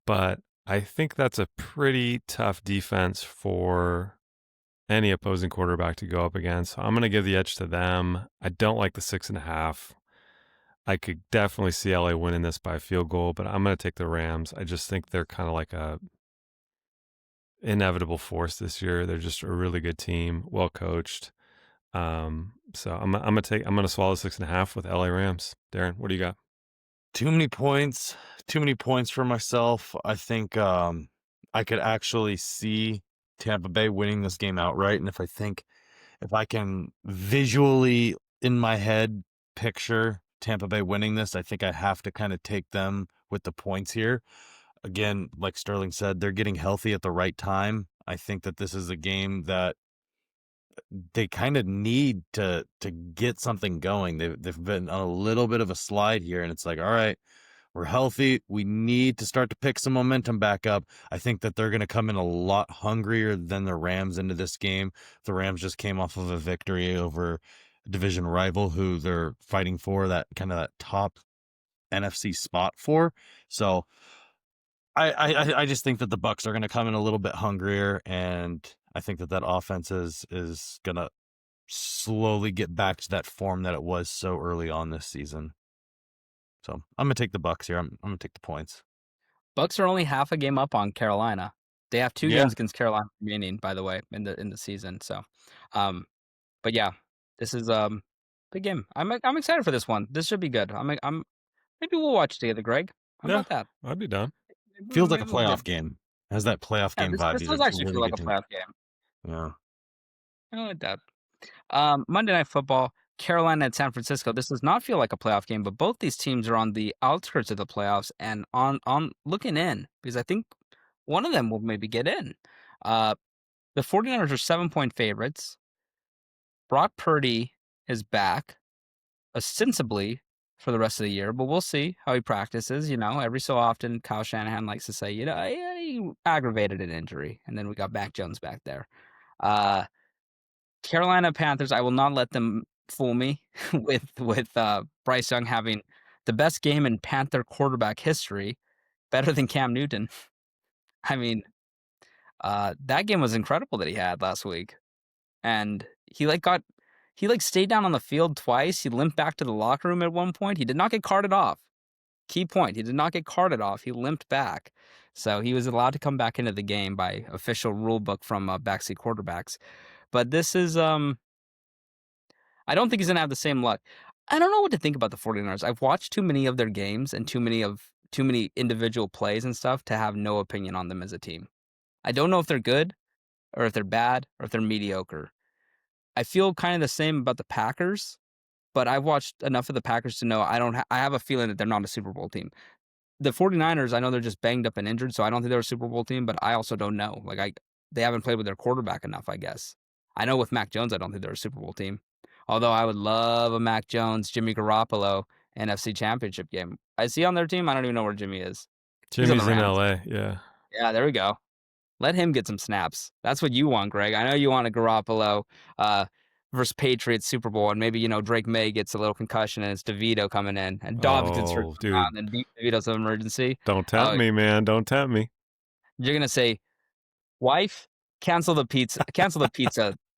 But I think that's a pretty tough defense for any opposing quarterback to go up against. So I'm going to give the edge to them. I don't like the 6.5. I could definitely see LA winning this by a field goal, but I'm going to take the Rams. I just think they're kind of like a inevitable force this year. They're just a really good team, well coached. So I'm gonna swallow 6.5 with LA Rams. Darren, what do you got? Too many points for myself. I think I could actually see Tampa Bay winning this game outright, and if I can visually in my head picture Tampa Bay winning this, I think I have to kind of take them with the points here. Again, like Sterling said, they're getting healthy at the right time. I think that this is a game that they kind of need to get something going. They've been on a little bit of a slide here, and it's like, all right, We're healthy. We need to start to pick some momentum back up. I think that they're going to come in a lot hungrier than the Rams into this game. The Rams just came off of a victory over a division rival who they're fighting for that kind of that top NFC spot for. So I just think that the Bucs are going to come in a little bit hungrier, and I think that offense is going to slowly get back to that form that it was so early on this season. So I'm gonna take the Bucs here. I'm gonna take the points. Bucks are only half a game up on Carolina. They have 2 Yeah. games against Carolina remaining, by the way, in the season. So, but yeah, this is big game. I'm excited for this one. This should be good. I'm maybe we'll watch together, Greg. How about that? I'd be done. Feels like a Maybe we'll playoff game. Has that playoff game vibe. This does actually feel like a playoff game. Yeah. I like that. Monday Night Football, Carolina and San Francisco. This does not feel like a playoff game, but both these teams are on the outskirts of the playoffs and on looking in, because I think one of them will maybe get in. The 49ers are 7-point favorites. Brock Purdy is back, ostensibly for the rest of the year, but we'll see how he practices. Every so often, Kyle Shanahan likes to say, he aggravated an injury, and then we got Mac Jones back there. Carolina Panthers, I will not let them fool me with Bryce Young having the best game in Panther quarterback history, better than Cam Newton. I mean, that game was incredible that he had last week, and he stayed down on the field twice. He limped back to the locker room at one point. He did not get carted off. Key point: he did not get carted off. He limped back, so he was allowed to come back into the game by official rule book from backseat quarterbacks. But this is, I don't think he's going to have the same luck. I don't know what to think about the 49ers. I've watched too many of their games and too many individual plays and stuff to have no opinion on them as a team. I don't know if they're good or if they're bad or if they're mediocre. I feel kind of the same about the Packers, but I've watched enough of the Packers to know I have a feeling that they're not a Super Bowl team. The 49ers, I know they're just banged up and injured, so I don't think they're a Super Bowl team, but I also don't know. They haven't played with their quarterback enough, I guess. I know with Mac Jones, I don't think they're a Super Bowl team. Although I would love a Mac Jones, Jimmy Garoppolo NFC Championship game. Is he on their team? I don't even know where Jimmy is. Jimmy's in LA, yeah. Yeah, there we go. Let him get some snaps. That's what you want, Greg. I know you want a Garoppolo versus Patriots Super Bowl, and maybe, Drake May gets a little concussion and it's DeVito coming in, and Dobbs gets hurt and DeVito's an emergency. Don't tempt me, man. Don't tempt me. You're going to say, wife, cancel the pizza,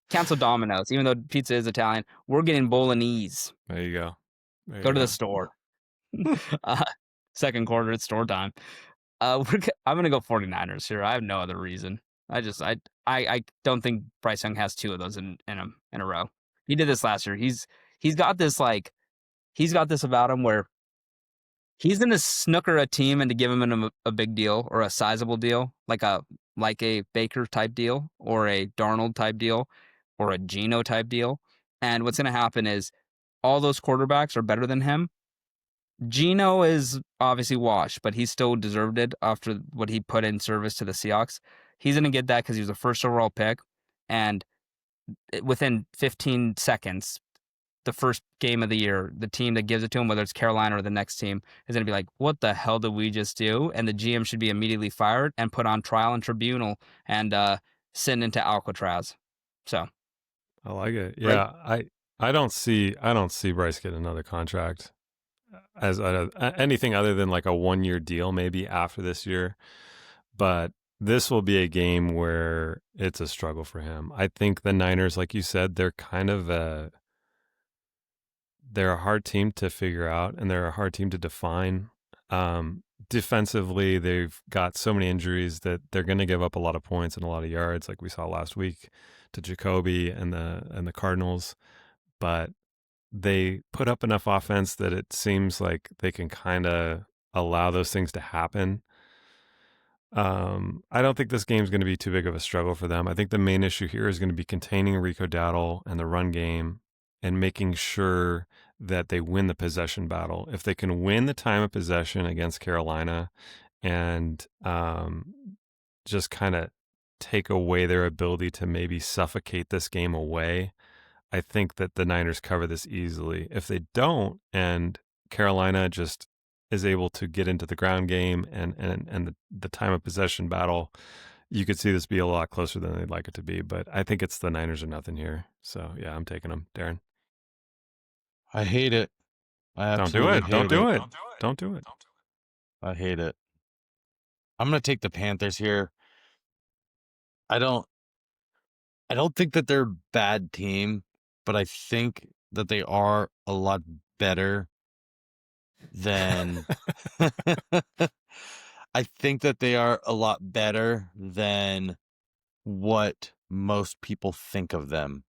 cancel Domino's, even though pizza is Italian. We're getting bolognese. There you go. Go to the store. Second quarter, it's store time. I'm going to go 49ers here. I have no other reason. I don't think Bryce Young has 2 of those in a row. He did this last year. He's got this about him where he's going to snooker a team into giving him a big deal or a sizable deal, like a Baker type deal or a Darnold type deal or a Geno type deal. And what's going to happen is all those quarterbacks are better than him. Geno is obviously washed, but he still deserved it after what he put in service to the Seahawks. He's going to get that because he was a first overall pick. And within 15 seconds, the first game of the year, the team that gives it to him, whether it's Carolina or the next team, is going to be like, what the hell did we just do? And the GM should be immediately fired and put on trial and tribunal and sent into Alcatraz. So I like it. Yeah, right? I don't see Bryce getting another contract as anything other than like a 1-year deal maybe after this year. But this will be a game where it's a struggle for him. I think the Niners, like you said, they're kind of they're a hard team to figure out, and they're a hard team to define. Defensively, they've got so many injuries that they're going to give up a lot of points and a lot of yards, like we saw last week to Jacoby and the Cardinals. But they put up enough offense that it seems like they can kind of allow those things to happen. I don't think this game's going to be too big of a struggle for them. I think the main issue here is going to be containing Rico Dowdle and the run game and making sure that they win the possession battle. If they can win the time of possession against Carolina and just kind of take away their ability to maybe suffocate this game away, I think that the Niners cover this easily. If they don't, and Carolina just is able to get into the ground game and the time of possession battle, you could see this be a lot closer than they'd like it to be. But I think it's the Niners or nothing here. So yeah, I'm taking them. Darren, I hate it. I don't do absolutely it. Don't hate do it. it. Don't do it. I hate it. I'm gonna take the Panthers here. I don't think that they're a bad team, but I think that they are a lot better than I think that they are a lot better than what most people think of them.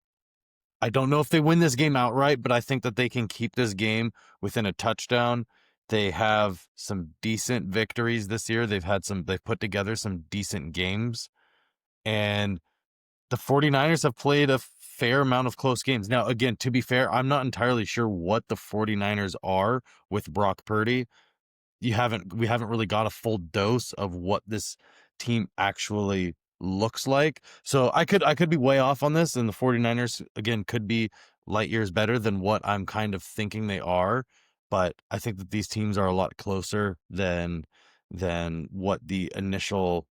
I don't know if they win this game outright, but I think that they can keep this game within a touchdown. They have some decent victories this year. They've put together some decent games. And the 49ers have played a fair amount of close games. Now, again, to be fair, I'm not entirely sure what the 49ers are with Brock Purdy. We haven't really got a full dose of what this team actually looks like. So I could be way off on this, and the 49ers again could be light years better than what I'm kind of thinking they are. But I think that these teams are a lot closer than what the initial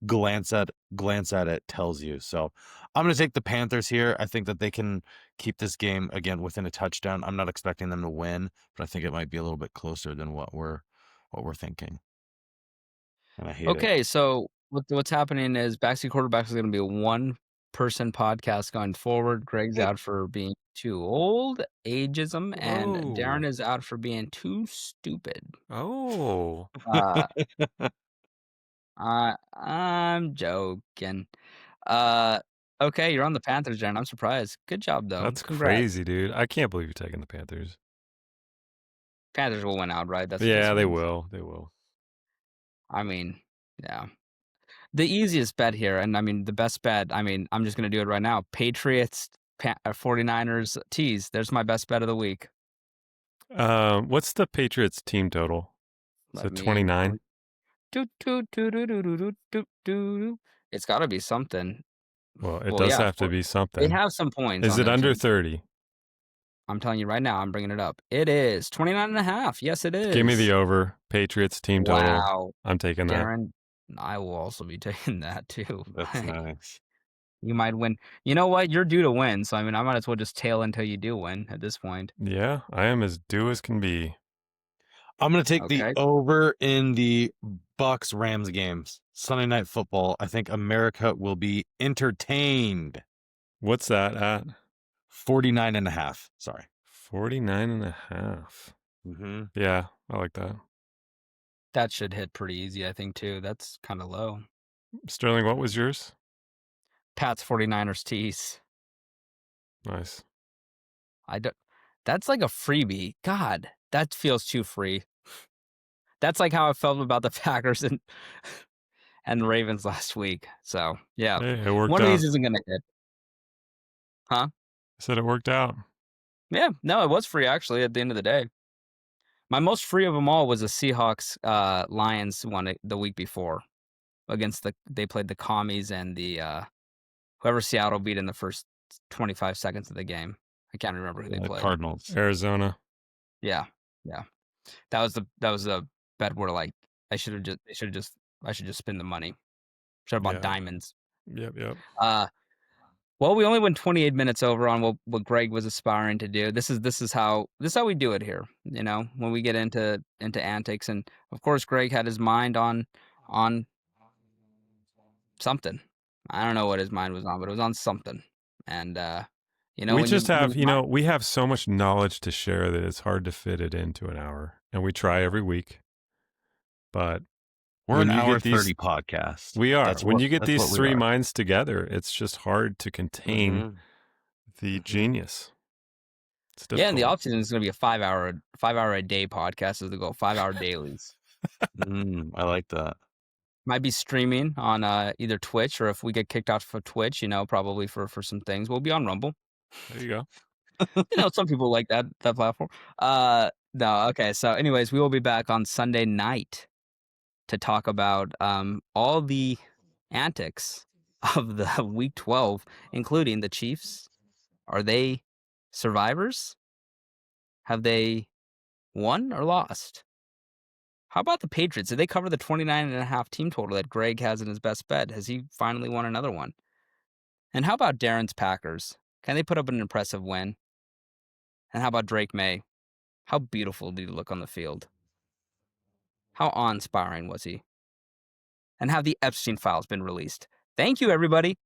glance at it tells you. So I'm going to take the Panthers here. I think that they can keep this game again within a touchdown. I'm not expecting them to win, but I think it might be a little bit closer than what we're thinking. And I hate it. Okay, so what's happening is Backseat Quarterbacks is going to be a one-person podcast going forward. Greg's out for being too old, ageism, and Darren is out for being too stupid. Oh. I'm joking. Okay, you're on the Panthers, Darren. I'm surprised. Good job, though. That's Congrats. crazy, dude. I can't believe you're taking the Panthers. Panthers will win outright. That's Yeah, they means. will. They will. I mean, yeah. The easiest bet here, and I mean the best bet, I mean, I'm just going to do it right now. Patriots, 49ers, tease. There's my best bet of the week. What's the Patriots team total? Is it 29? It's got to be something. Well, it does have to be something. They have some points. Is it under 30? I'm telling you right now, I'm bringing it up. It is 29.5. Yes, it is. Give me the over. Patriots team total. Wow. I'm taking that. Darren, I will also be taking that too. That's nice. You might win. You know what? You're due to win. So, I mean, I might as well just tail until you do win at this point. Yeah, I am as due as can be. I'm going to take the over in the Bucs-Rams games. Sunday Night Football. I think America will be entertained. What's that at? 49.5. Sorry. 49.5. Mm-hmm. Yeah, I like that. That should hit pretty easy, I think, too. That's kind of low. Sterling, what was yours? Pat's 49ers tease. Nice. That's like a freebie. God, that feels too free. That's like how I felt about the Packers and the Ravens last week. So, yeah. Hey, it worked One out. of these isn't going to hit. Huh? I said it worked out. Yeah, no, it was free, actually, at the end of the day. My most free of them all was the Seahawks Lions one the week before against they played the Commies and the whoever Seattle beat in the first 25 seconds of the game. I can't remember who they played. Cardinals. Arizona. Yeah. That was the bet where like I should just spend the money. Should have bought diamonds. Yep. Well, we only went 28 minutes over on what Greg was aspiring to do. This is how we do it here. You know, when we get into antics, and of course, Greg had his mind on something. I don't know what his mind was on, but it was on something. And you know, we have so much knowledge to share that it's hard to fit it into an hour, and we try every week. But we're an hour 30 podcast. We are. When you get these three minds together, it's just hard to contain the genius. It's difficult. Yeah, and the off-season is going to be a 5 hour a day podcast as they go 5 hour dailies. I like that. Might be streaming on either Twitch, or if we get kicked out for Twitch, you know, probably for some things, we'll be on Rumble. There you go. You know, some people like that platform. No, okay. So, anyways, we will be back on Sunday night to talk about all the antics of the Week 12, including the Chiefs. Are they survivors? Have they won or lost? How about the Patriots? Did they cover the 29.5 team total that Greg has in his best bet? Has he finally won another one? And how about Darren's Packers? Can they put up an impressive win? And how about Drake May? How beautiful did he look on the field? How awe-inspiring was he? And have the Epstein files been released? Thank you, everybody.